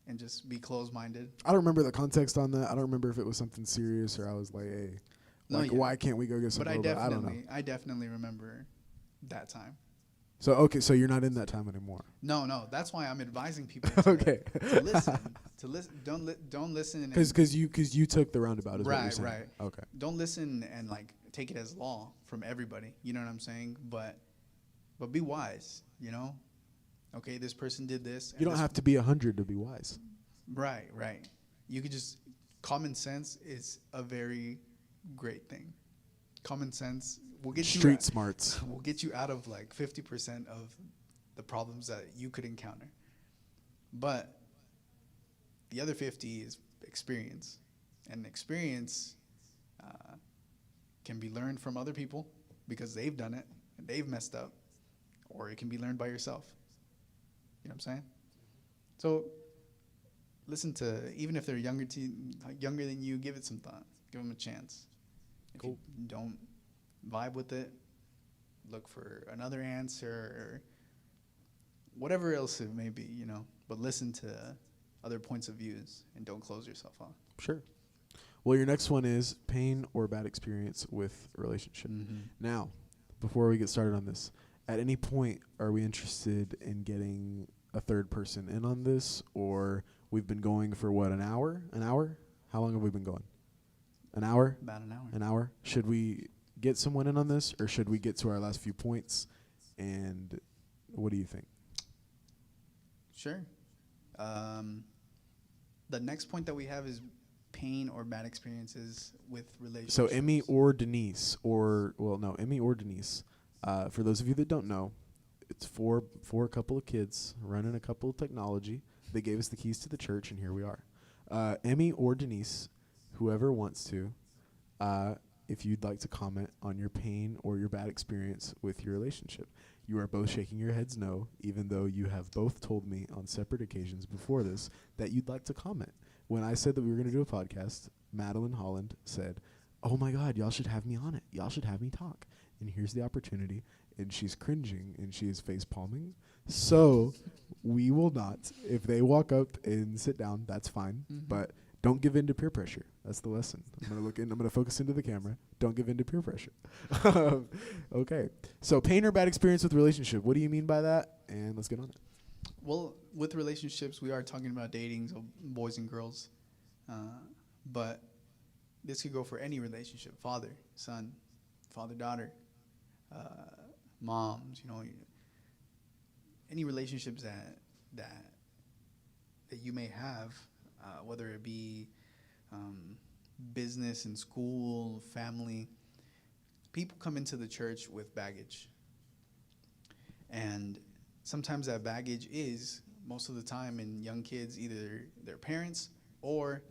and just be closed-minded. I don't remember the context on that. I don't remember if it was something serious or I was like, hey, No, like, yeah. why can't we go get some But boba? I don't know. I definitely remember that time. So, okay, so you're not in that time anymore. No, that's why I'm advising people to, Okay. to listen. To listen. Don't listen. And Because you took the roundabout is what you're Right, saying. right. Okay. don't listen and like take it as law from everybody. You know what I'm saying? But be wise. You know. Okay, this person did this. You don't have to be 100 to be wise. Right. You could just common sense is a very great thing. Common sense will get you Street smarts. will get you out of like 50% of the problems that you could encounter. But the other 50 is experience. And experience can be learned from other people because they've done it and they've messed up. Or it can be learned by yourself. You know what I'm saying? So listen to, even if they're younger than you, give it some thought. Give them a chance. If Cool. you don't vibe with it, look for another answer or whatever else it may be, you know. But listen to other points of views and don't close yourself off. Sure. Well, your next one is pain or bad experience with a relationship. Mm-hmm. Now, before we get started on this, at any point are we interested in getting a third person in on this, or we've been going for what, an hour? An hour? How long have we been going? An hour? About an hour. An hour? Should we get someone in on this, or should we get to our last few points? And what do you think? Sure. The next point that we have is pain or bad experiences with relationships. So Emmy or Denise, Emmy or Denise. For those of you that don't know, it's for a couple of kids running a couple of technology. They gave us the keys to the church, and here we are. Emmy or Denise, whoever wants to, if you'd like to comment on your pain or your bad experience with your relationship. You are both shaking your heads no, even though you have both told me on separate occasions before this that you'd like to comment. When I said that we were going to do a podcast, Madeline Holland said, oh my God, y'all should have me on it. Y'all should have me talk. And here's the opportunity. And she's cringing and she is face palming. So we will not. If they walk up and sit down, that's fine. Mhm. But don't give in to peer pressure. That's the lesson. I'm going to focus into the camera. Don't give in to peer pressure. Okay. So pain or bad experience with relationship. What do you mean by that? And let's get on it. Well, with relationships, we are talking about dating, so boys and girls. But this could go for any relationship: father, son, father, daughter, moms. You know, any relationships that you may have, whether it be business and school, family. People come into the church with baggage, and sometimes that baggage is, most of the time in young kids, either their parents or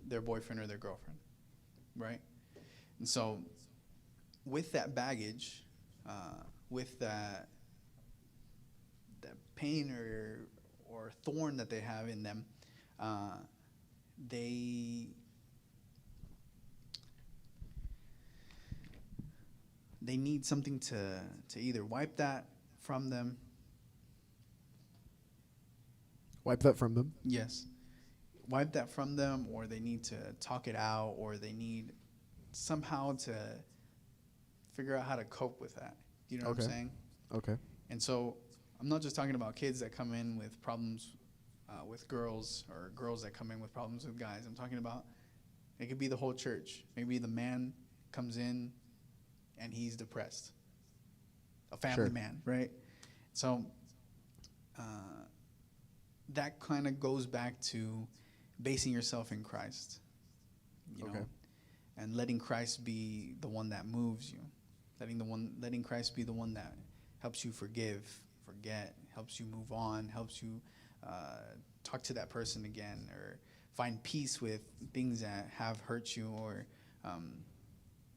their boyfriend or their girlfriend, right? And so with that baggage, with that pain or thorn that they have in them, they need something to either wipe that from them. Wipe that from them. Yes. Wipe that from them, or they need to talk it out, or they need somehow to figure out how to cope with that. You know what I'm Okay. saying? Okay. And so I'm not just talking about kids that come in with problems with girls, or girls that come in with problems with guys. I'm talking about It could be the whole church. Maybe the man comes in and he's depressed. A family man, right? So that kind of goes back to basing yourself in Christ, you know, and letting Christ be the one that moves you, letting Christ be the one that helps you forgive, forget, helps you move on, helps you talk to that person again, or find peace with things that have hurt you or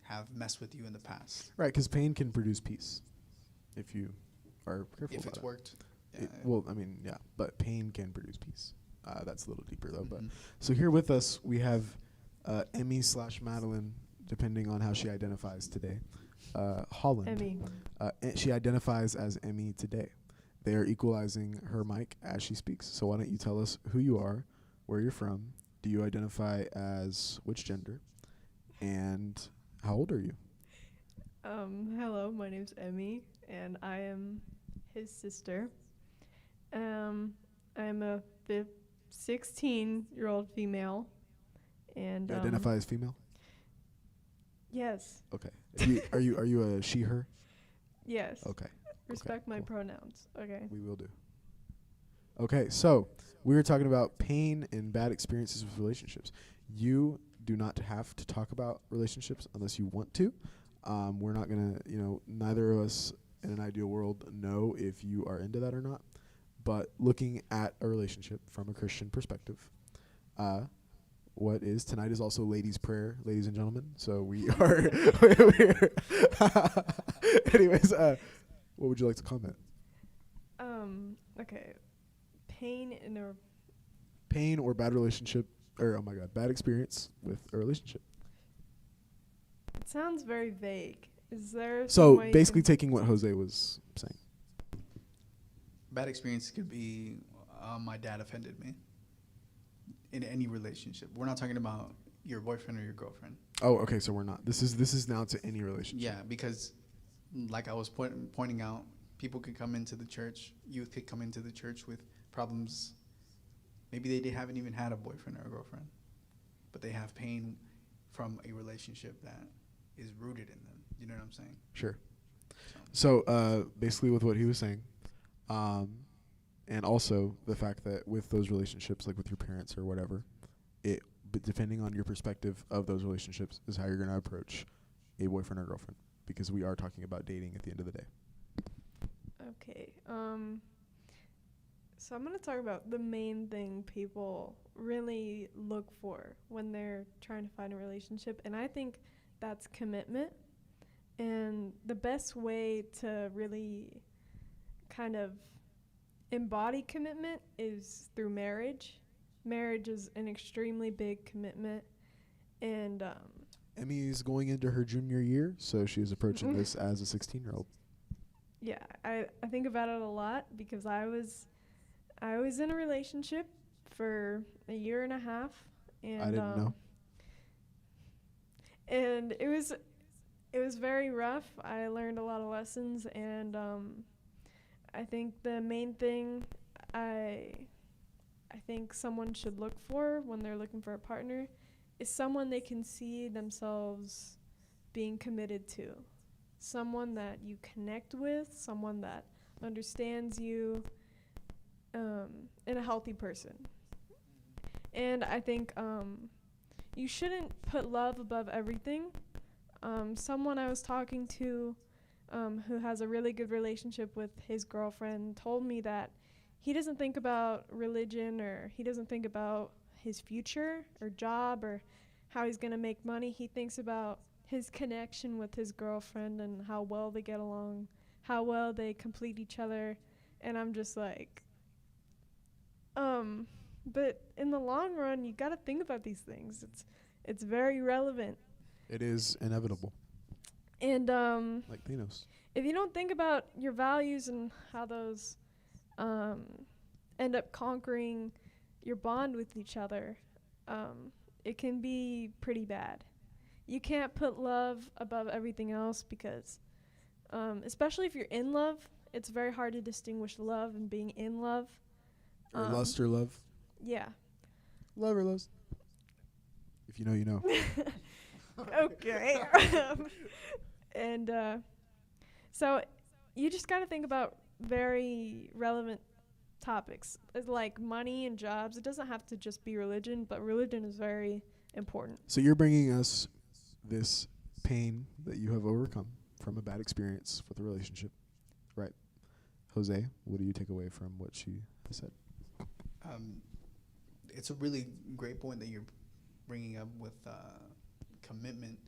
have messed with you in the past. Right, because pain can produce peace if you are careful If about it's it. worked. It, well, I mean, yeah, but pain can produce peace. That's a little deeper though. But so here with us we have Emmy/Madeline, depending on how she identifies today. Holland. Emmy. She identifies as Emmy today. They are equalizing her mic as she speaks. So why don't you tell us who you are, where you're from, do you identify as which gender, and how old are you? Hello, my name's Emmy, and I am his sister. I'm a 16-year-old female, and You identify as female? yes, Okay. Are you a she/her? yes. Okay. Respect my cool. pronouns. Okay. We will do. Okay, so we were talking about pain and bad experiences with relationships. You do not have to talk about relationships unless you want to. We're not gonna, neither of us in an ideal world know if you are into that or not. But looking at a relationship from a Christian perspective, tonight is also ladies' prayer, ladies and gentlemen. So we are. Anyways, what would you like to comment? Okay. Pain in a Pain or bad relationship, or bad experience with a relationship. It sounds very vague. Is there So some way you basically, can- taking what Jose was saying. Bad experience could be my dad offended me in any relationship. We're not talking about your boyfriend or your girlfriend. Oh, okay. So we're not. This is now to any relationship. Yeah, because like I was pointing out, people could come into the church, youth could come into the church with problems. Maybe they haven't even had a boyfriend or a girlfriend, but they have pain from a relationship that is rooted in them. You know what I'm saying? Sure. So basically, with what he was saying, and also the fact that with those relationships, like with your parents or whatever, but depending on your perspective of those relationships is how you're going to approach a boyfriend or girlfriend, because we are talking about dating at the end of the day. Okay. So I'm going to talk about the main thing people really look for when they're trying to find a relationship, and I think that's commitment. And the best way to really kind of embody commitment is through marriage. Marriage is an extremely big commitment, and Emmy is going into her junior year, so she is approaching this as a 16-year-old. yeah, I think about it a lot because I was in a relationship for a year and a half, and I didn't know. And it was very rough. I learned a lot of lessons, and I think the main thing I think someone should look for when they're looking for a partner is someone they can see themselves being committed to. Someone that you connect with, someone that understands you, and a healthy person. And I think you shouldn't put love above everything. Someone I was talking to who has a really good relationship with his girlfriend told me that he doesn't think about religion, or he doesn't think about his future or job or how he's going to make money. He thinks about his connection with his girlfriend and how well they get along, how well they complete each other. And I'm just like, but in the long run, you got to think about these things. It's very relevant. It is inevitable. And Like Thanos. if you don't think about your values and how those end up conquering your bond with each other, it can be pretty bad. You can't put love above everything else because, especially if you're in love, it's very hard to distinguish love and being in love. Or lust or love. Yeah. Love or lust. You If you know, you know. Okay. And so you just got to think about very relevant topics like money and jobs. It doesn't have to just be religion, but religion is very important. So you're bringing us this pain that you have overcome from a bad experience with a relationship, right? Jose, what do you take away from what she has said? It's a really great point that you're bringing up with commitment.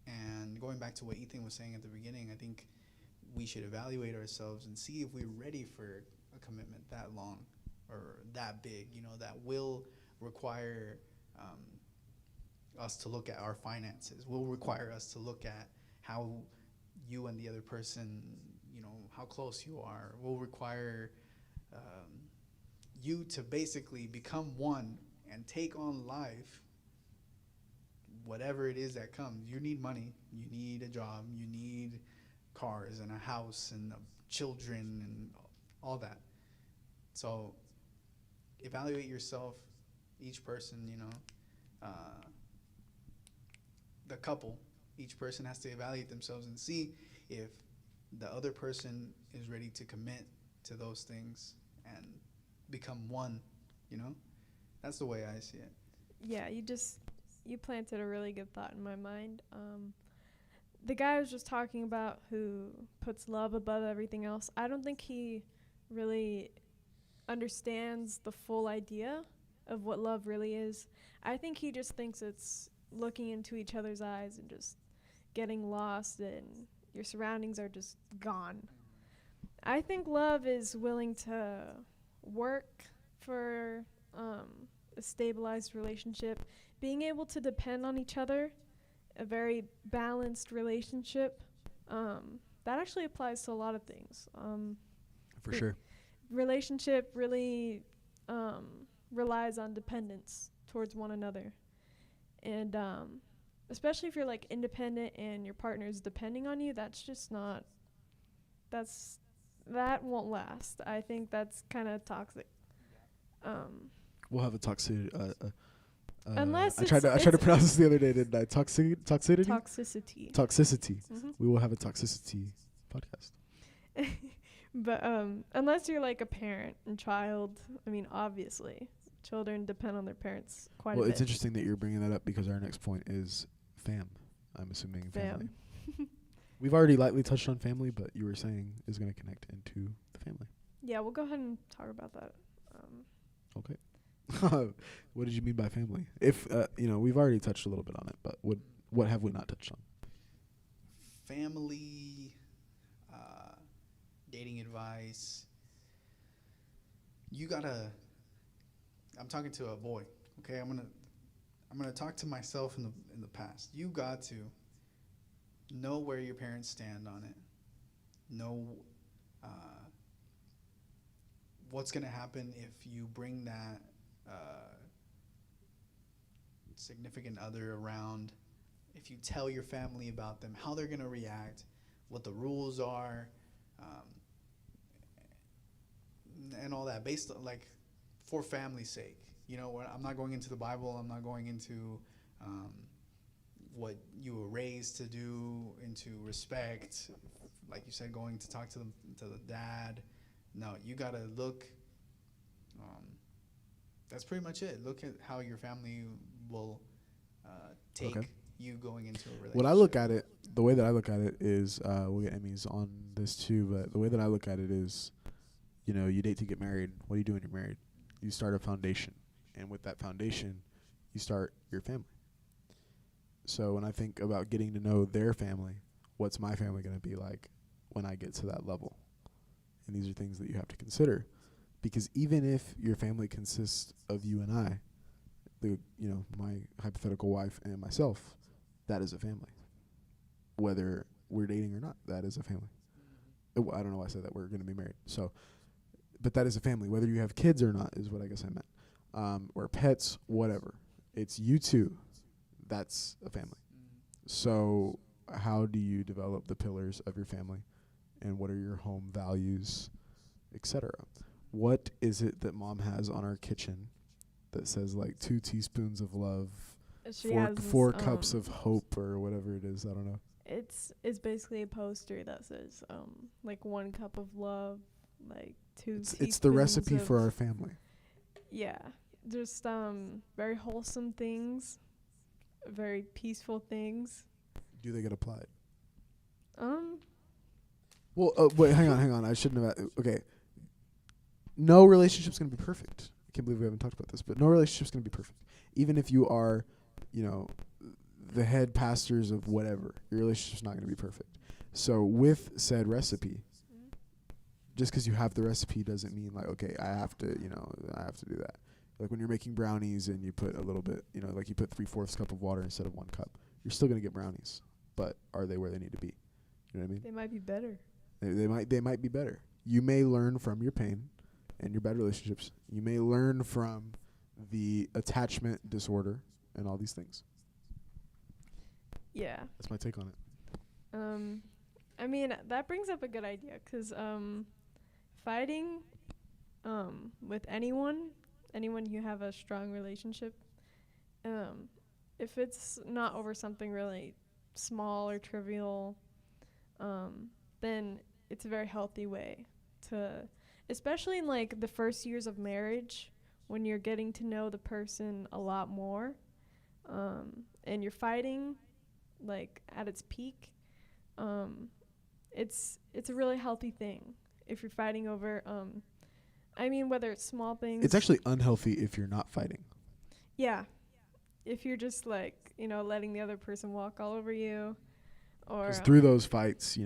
And going back to what Ethan was saying at the beginning, I think we should evaluate ourselves and see if we're ready for a commitment that long or that big, that will require us to look at our finances, will require us to look at how you and the other person, how close you are, will require you to basically become one and take on life, whatever it is that comes. You need money, you need a job, you need cars and a house and children and all that. So evaluate yourself, each person, the couple, each person has to evaluate themselves and see if the other person is ready to commit to those things and become one, That's the way I see it. Yeah, you planted a really good thought in my mind. The guy I was just talking about who puts love above everything else, I don't think he really understands the full idea of what love really is. I think he just thinks it's looking into each other's eyes and just getting lost and your surroundings are just gone. I think love is willing to work for a stabilized relationship, being able to depend on each other, a very balanced relationship. That actually applies to a lot of things. For sure. Relationship really relies on dependence towards one another. And especially if you're like independent and your partner is depending on you, that's just not, that won't last. I think that's kind of toxic. We'll have a toxic. Unless I tried to pronounce this the other day, didn't I? Toxicity. Toxicity. Toxicity. Mm-hmm. We will have a toxicity podcast. But unless you're like a parent and child, I mean, obviously, children depend on their parents quite a bit. Well, it's interesting that you're bringing that up because our next point is fam. I'm assuming family. We've already lightly touched on family, but you were saying is going to connect into the family. Yeah, we'll go ahead and talk about that. Okay. What did you mean by family? If we've already touched a little bit on it, but what have we not touched on? Family, dating advice. I'm talking to a boy, okay? I'm gonna talk to myself in the past. You got to know where your parents stand on it. Know what's gonna happen if you bring that significant other around. If you tell your family about them, how they're gonna react, what the rules are, and all that, based on, like, for family's sake. I'm not going into the Bible. I'm not going into what you were raised to do, into respect. Like you said, going to talk to the dad. No, you gotta look. That's pretty much it. Look at how your family will take you going into a relationship. What I look at it, the way that I look at it is, we'll get Emmy's on this too, but the way that I look at it is, you date to get married. What do you do when you're married? You start a foundation. And with that foundation, you start your family. So when I think about getting to know their family, what's my family going to be like when I get to that level? And these are things that you have to consider. Because even if your family consists of you and I, my hypothetical wife and myself, that is a family. Whether we're dating or not, that is a family. I don't know why I said that. We're going to be married. So, but that is a family. Whether you have kids or not is what I guess I meant. Or pets, whatever. It's you two. That's a family. So how do you develop the pillars of your family? And what are your home values, etc.? What is it that mom has on our kitchen that says like 2 teaspoons of love, She four, has this, 4 cups of hope, or whatever it is. I don't know. It's basically a poster that says like 1 cup of love, like 2 It's the recipe teaspoons for of- our family. Yeah, just very wholesome things, very peaceful things. Do they get applied? Um, Well, wait, hang on. I shouldn't have. Okay. No relationship's going to be perfect. I can't believe we haven't talked about this, but no relationship's going to be perfect. Even if you are, the head pastors of whatever, your relationship's not going to be perfect. So with said recipe, just because you have the recipe doesn't mean like, okay, I have to do that. Like when you're making brownies and you put a little bit, like you put 3/4 cup of water instead of 1 cup, you're still going to get brownies. But are they where they need to be? You know what I mean? they might be better. They might be better. You may learn from your pain and your bad relationships. You may learn from the attachment disorder and all these things. Yeah. That's my take on it. I mean, that brings up a good idea, 'cause fighting with anyone you have a strong relationship, if it's not over something really small or trivial, then it's a very healthy way to, especially in like the first years of marriage, when you're getting to know the person a lot more, and you're fighting like at its peak, it's a really healthy thing if you're fighting over I mean, whether it's small things. It's actually unhealthy if you're not fighting. Yeah. If you're just like, letting the other person walk all over you, or Because through those fights,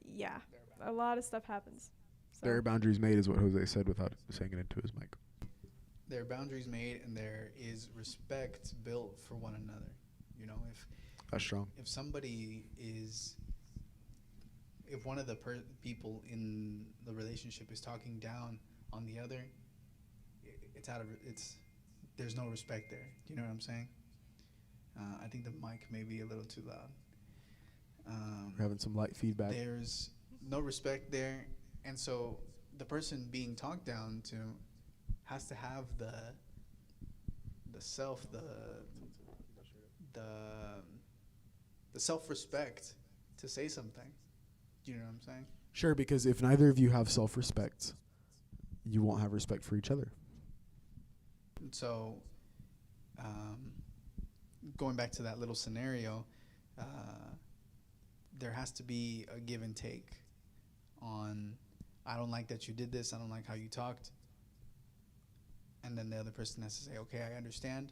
yeah, a lot of stuff happens. So there are boundaries made, is what Jose said without saying it into his mic. There are boundaries made, and there is respect built for one another. That's strong. If somebody if one of the people in the relationship is talking down on the other, there's no respect there. Do you know what I'm saying? I think the mic may be a little too loud. We're having some light feedback. There's no respect there, and so the person being talked down to has to have the self-respect to say something. Do you know what I'm saying? Sure, because if neither of you have self-respect, you won't have respect for each other. And so, going back to that little scenario, there has to be a give and take on, I don't like that you did this, I don't like how you talked. And then the other person has to say, okay, I understand,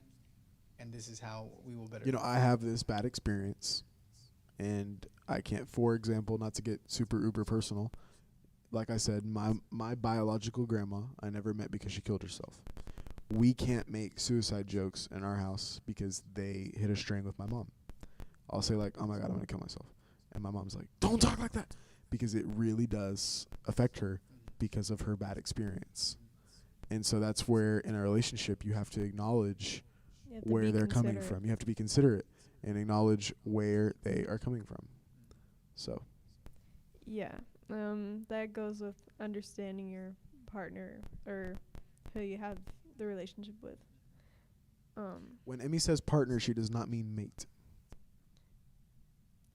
and this is how we will better. I have this bad experience, and I can't, for example, not to get super uber personal, like I said, my biological grandma I never met because she killed herself. We can't make suicide jokes in our house because they hit a string with my mom. I'll say like, oh my God, I'm going to kill myself. And my mom's like, don't talk like that, because it really does affect her because of her bad experience. And so that's where in a relationship you have to acknowledge you have to where be they're coming considerate. from. You have to be considerate and acknowledge where they are coming from. So Yeah. That goes with understanding your partner or who you have the relationship with. when Emmy says partner, she does not mean mate.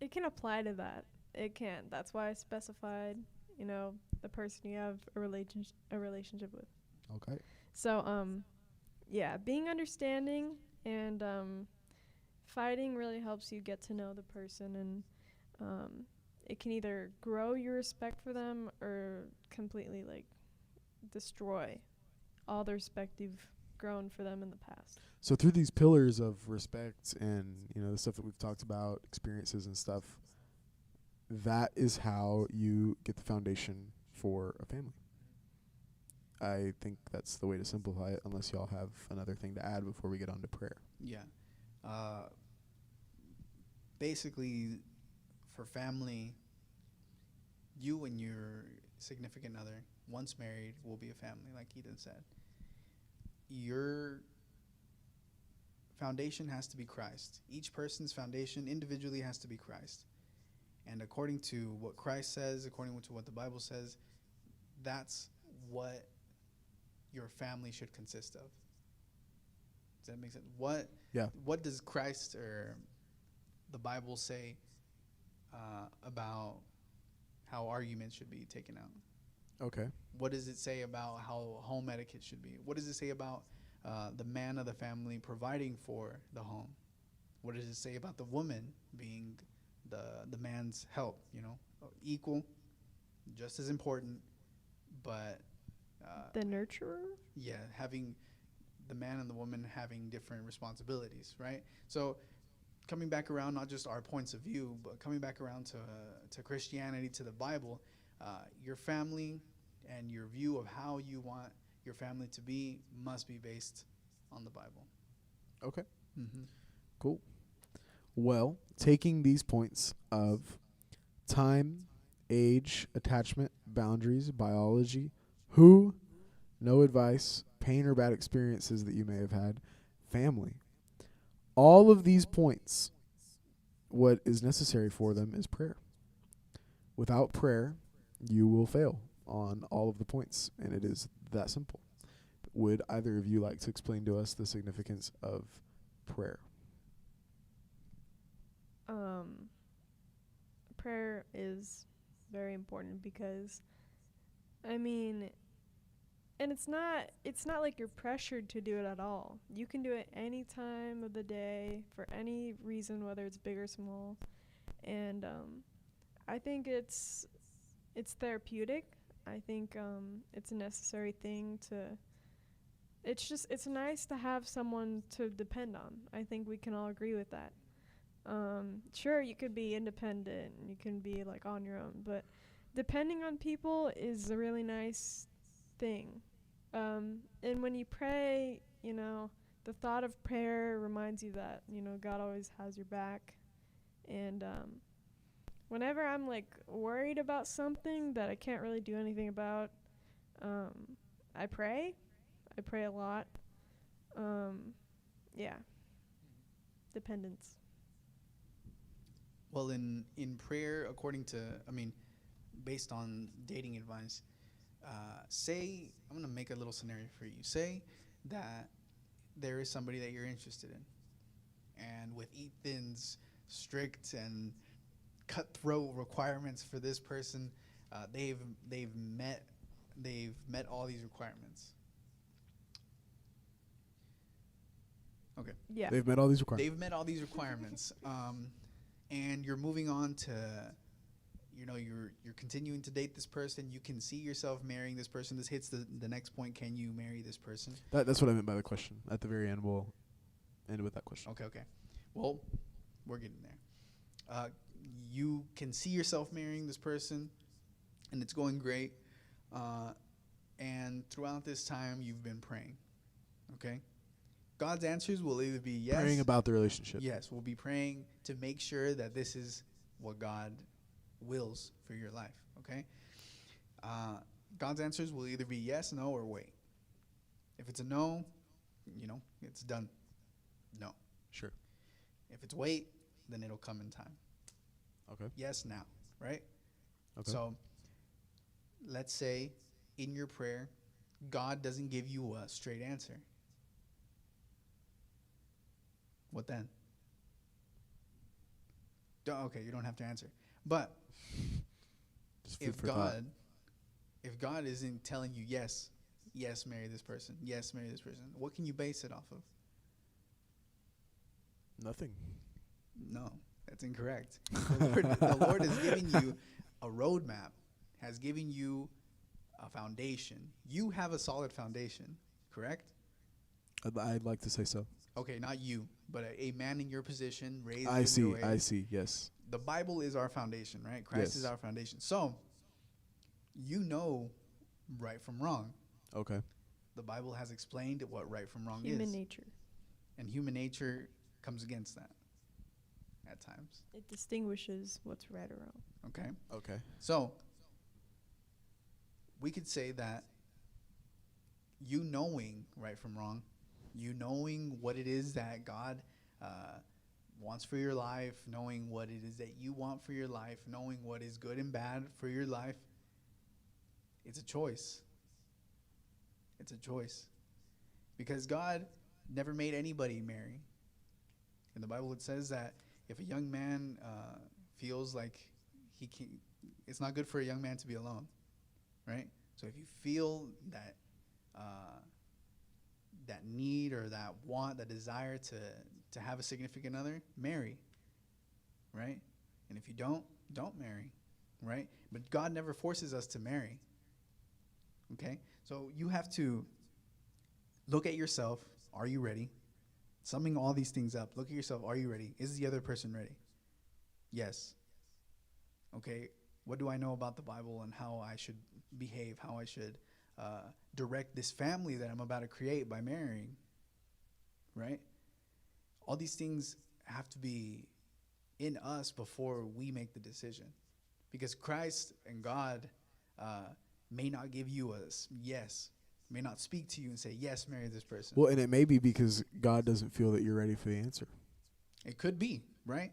It can apply to that. It can. That's why I specified, the person you have a relationship with. Okay. So, yeah, being understanding and fighting really helps you get to know the person, and it can either grow your respect for them or completely destroy all the respect you've grown for them in the past. So through these pillars of respect and the stuff that we've talked about, experiences and stuff, that is how you get the foundation for a family. I think that's the way to simplify it, unless y'all have another thing to add before we get on to prayer. Yeah. Basically, for family, you and your significant other, once married, will be a family, like Ethan said. Your foundation has to be Christ. Each person's foundation individually has to be Christ. And according to what Christ says, according to what the Bible says, that's what your family should consist of. Does that make sense? What Yeah. What does Christ or the Bible say about how arguments should be taken out? Okay. What does it say about how home etiquette should be? What does it say about the man of the family providing for the home? What does it say about the woman being the man's help? You know, equal, just as important, but The nurturer? yeah, having the man and the woman having different responsibilities, right? So coming back around, not just our points of view, but coming back around to Christianity, to the Bible, your family and your view of how you want your family to be must be based on the Bible. Okay. Mm-hmm. Cool. Well, taking these points of time, age, attachment, boundaries, biology, who, no advice, pain or bad experiences that you may have had, family. All of these points, what is necessary for them is prayer. Without prayer, you will fail on all of the points, and it is that simple. Would either of you like to explain to us the significance of prayer? Prayer is very important because, I mean, and it's not like you're pressured to do it at all. You can do it any time of the day for any reason, whether it's big or small. And I think it's therapeutic. I think it's a necessary thing to. It's nice to have someone to depend on. I think we can all agree with that. Sure, you could be independent and you can be like on your own, but depending on people is a really nice thing. And when you pray, the thought of prayer reminds you that, God always has your back. And whenever I'm like worried about something that I can't really do anything about, I pray. I pray a lot. Yeah. Dependence. Well, in prayer, according to, based on dating advice, say, I'm going to make a little scenario for you. Say that there is somebody that you're interested in. And with Ethan's strict and cutthroat requirements for this person, they've met all these requirements. Okay. Yeah. They've met all these requirements. They've met all these requirements. And you're moving on to, you're continuing to date this person. You can see yourself marrying this person. This hits the next point. Can you marry this person? That's what I meant by the question. At the very end, we'll end with that question. Okay. Well, we're getting there. You can see yourself marrying this person, and it's going great. And throughout this time, you've been praying. Okay? God's answers will either be yes. Praying about the relationship. Yes, we'll be praying to make sure that this is what God wills for your life, okay? God's answers will either be yes, no, or wait. If it's a no, it's done. No. Sure. If it's wait, then it'll come in time. Okay. Yes, now, right? Okay. So let's say in your prayer, God doesn't give you a straight answer. What then? Okay, you don't have to answer. But Just food if for thought. God isn't telling you yes, marry this person, yes, marry this person, what can you base it off of? Nothing. No, that's incorrect. The Lord is giving you a roadmap, has given you a foundation. You have a solid foundation, correct? I'd like to say so. Okay, not you, but a man in your position, raised I in see. your way. I see. Yes. The Bible is our foundation, right? Christ Yes. is our foundation. So, you know right from wrong. Okay. The Bible has explained what right from wrong Human is. nature. And human nature comes against that at times. It distinguishes what's right or wrong. Okay? Okay. So, we could say that you knowing right from wrong, you knowing what it is that God wants for your life, knowing what it is that you want for your life, knowing what is good and bad for your life, it's a choice. It's a choice. Because God never made anybody marry. In the Bible, it says that if a young man feels like he can, it's not good for a young man to be alone, right? So if you feel that that need or that want, that desire to have a significant other, marry, right? And if you don't marry, right? But God never forces us to marry. Okay? So you have to look at yourself. Are you ready? Summing all these things up, look at yourself. Are you ready? Is the other person ready? Yes. Okay, what do I know about the Bible and how I should behave, how I should direct this family that I'm about to create by marrying, right? All these things have to be in us before we make the decision. Because Christ and God may not give you a yes, may not speak to you and say, yes, marry this person. Well, and it may be because God doesn't feel that you're ready for the answer. It could be, right?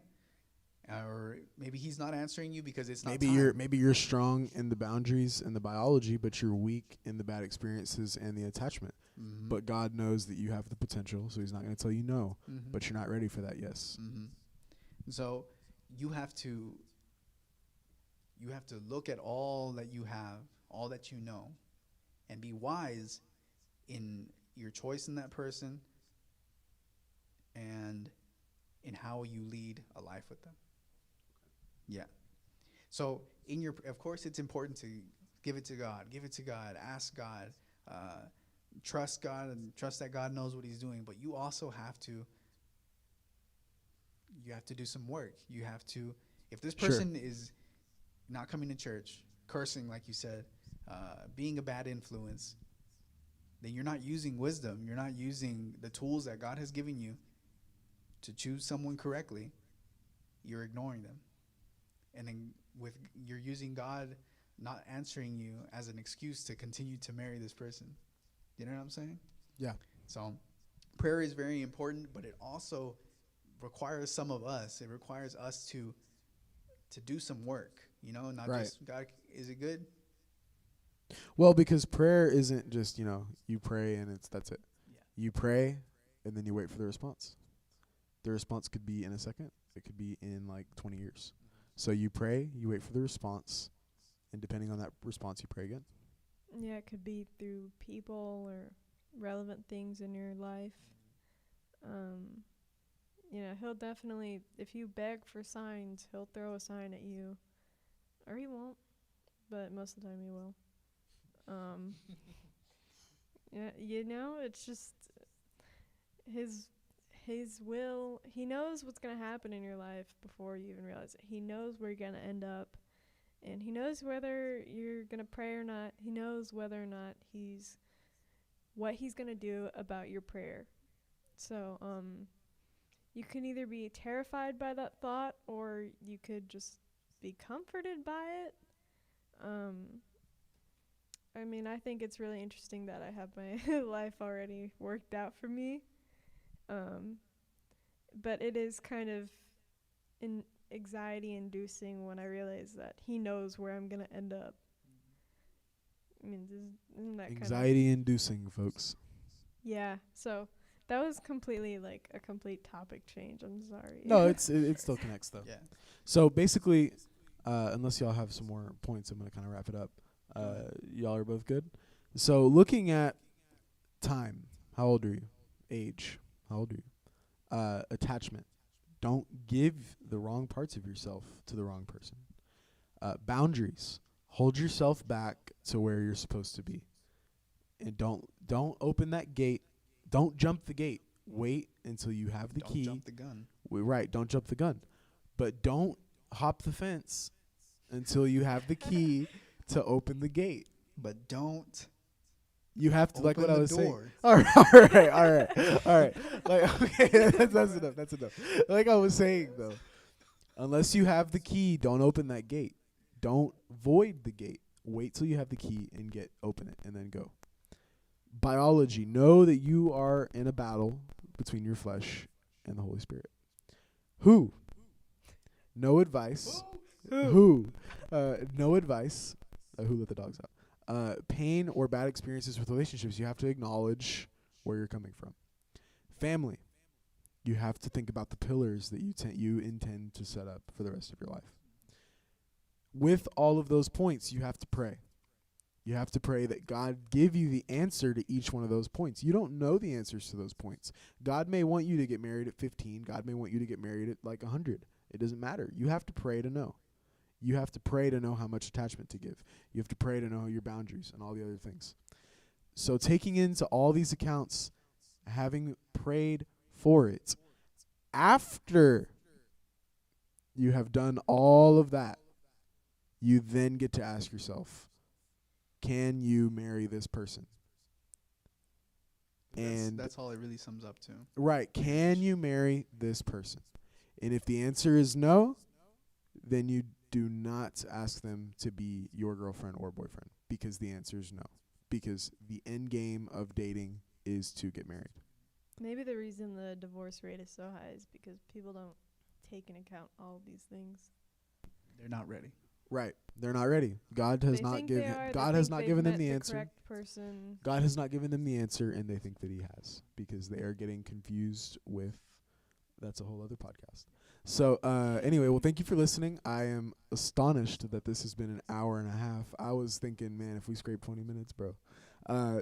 Or maybe he's not answering you because it's not Maybe you're strong in the boundaries and the biology, but you're weak in the bad experiences and the attachment. Mm-hmm. But God knows that you have the potential, so he's not going to tell you no, Mm-hmm. but you're not ready for that yes. Mm-hmm. So you have to look at all that you have, all that you know, and be wise in your choice in that person and in how you lead a life with them. Yeah. So of course it's important to give it to God, ask God, trust God, and trust that God knows what he's doing. But you also have to do some work. You have to, if this person is not coming to church, cursing, like you said, being a bad influence, then you're not using wisdom. You're not using the tools that God has given you to choose someone correctly. You're ignoring them. And then you're using God not answering you as an excuse to continue to marry this person. You know what I'm saying? Yeah. So prayer is very important, but it also requires some of us. It requires us to do some work, not Right. just, God, is it good? Well, because prayer isn't just, you pray and that's it. Yeah. You pray and then you wait for the response. The response could be in a second. It could be in like 20 years. So you pray, you wait for the response, and depending on that response, you pray again. Yeah, it could be through people or relevant things in your life. He'll definitely, if you beg for signs, he'll throw a sign at you. Or he won't, but most of the time he will. It's just his will. He knows what's going to happen in your life before you even realize it. He knows where you're going to end up. And he knows whether you're going to pray or not. He knows whether or not what he's going to do about your prayer. So, you can either be terrified by that thought or you could just be comforted by it. I think it's really interesting that I have my life already worked out for me. But it is kind of anxiety-inducing when I realize that he knows where I'm going to end up. Isn't that anxiety-inducing, folks. Yeah, so that was completely like a complete topic change. I'm sorry. No, it still connects, though. Yeah. So basically, unless y'all have some more points, I'm going to kind of wrap it up. Y'all are both good. So looking at time, how old are you? Age, how old are you? Attachment. Don't give the wrong parts of yourself to the wrong person. Boundaries. Hold yourself back to where you're supposed to be. And don't open that gate. Don't jump the gate. Wait until you have the key. Don't jump the gun. Right, don't jump the gun. But don't hop the fence until you have the key to open the gate. But don't You have to, like what I was saying. door. All right. Like, okay, that's enough. That's enough. Like I was saying, though, unless you have the key, don't open that gate. Don't void the gate. Wait till you have the key and open it, and then go. Biology. Know that you are in a battle between your flesh and the Holy Spirit. Who? No advice. Who? No advice. Who let the dogs out? Pain or bad experiences with relationships, you have to acknowledge where you're coming from. Family. You have to think about the pillars that you intend to set up for the rest of your life. With all of those points, you have to pray. You have to pray that God give you the answer to each one of those points. You don't know the answers to those points. God may want you to get married at 15. God may want you to get married at like 100. It doesn't matter. You have to pray to know. You have to pray to know how much attachment to give. You have to pray to know your boundaries and all the other things. So taking into all these accounts, having prayed for it, after you have done all of that, you then get to ask yourself, can you marry this person? And that's all it really sums up to. right, can you marry this person? And if the answer is no, then you do not ask them to be your girlfriend or boyfriend, because the answer is no. Because the end game of dating is to get married. Maybe the reason the divorce rate is so high is because people don't take into account all of these things. They're not ready. Right. They're not ready. God has They not think they given are, they God has think not they've given them met the answer. correct person. God has not given them the answer, and they think that he has, because they are getting confused with, that's a whole other podcast. So anyway, well, thank you for listening. I am astonished that this has been an hour and a half. I was thinking, man, if we scrape 20 minutes, bro.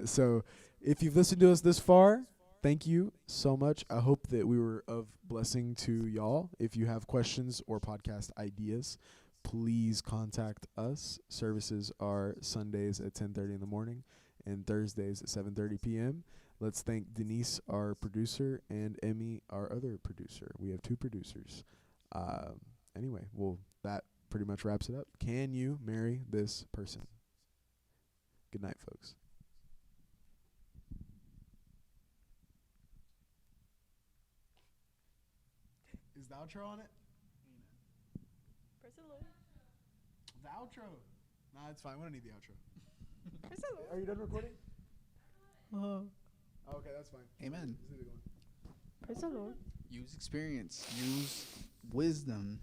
So if you've listened to us this far, thank you so much. I hope that we were of blessing to y'all. If you have questions or podcast ideas, please contact us. Services are Sundays at 10:30 in the morning and Thursdays at 7:30 p.m. Let's thank Denise, our producer, and Emmy, our other producer. We have 2 producers. Anyway, well, that pretty much wraps it up. Can you marry this person? Good night, folks. Is the outro on it? Press a little. The outro. Nah, it's fine. We don't need the outro. Press a little. Are you done recording? Uh-huh. Okay, that's fine. Amen. Just leave it going. Press a little. Use experience. Use wisdom.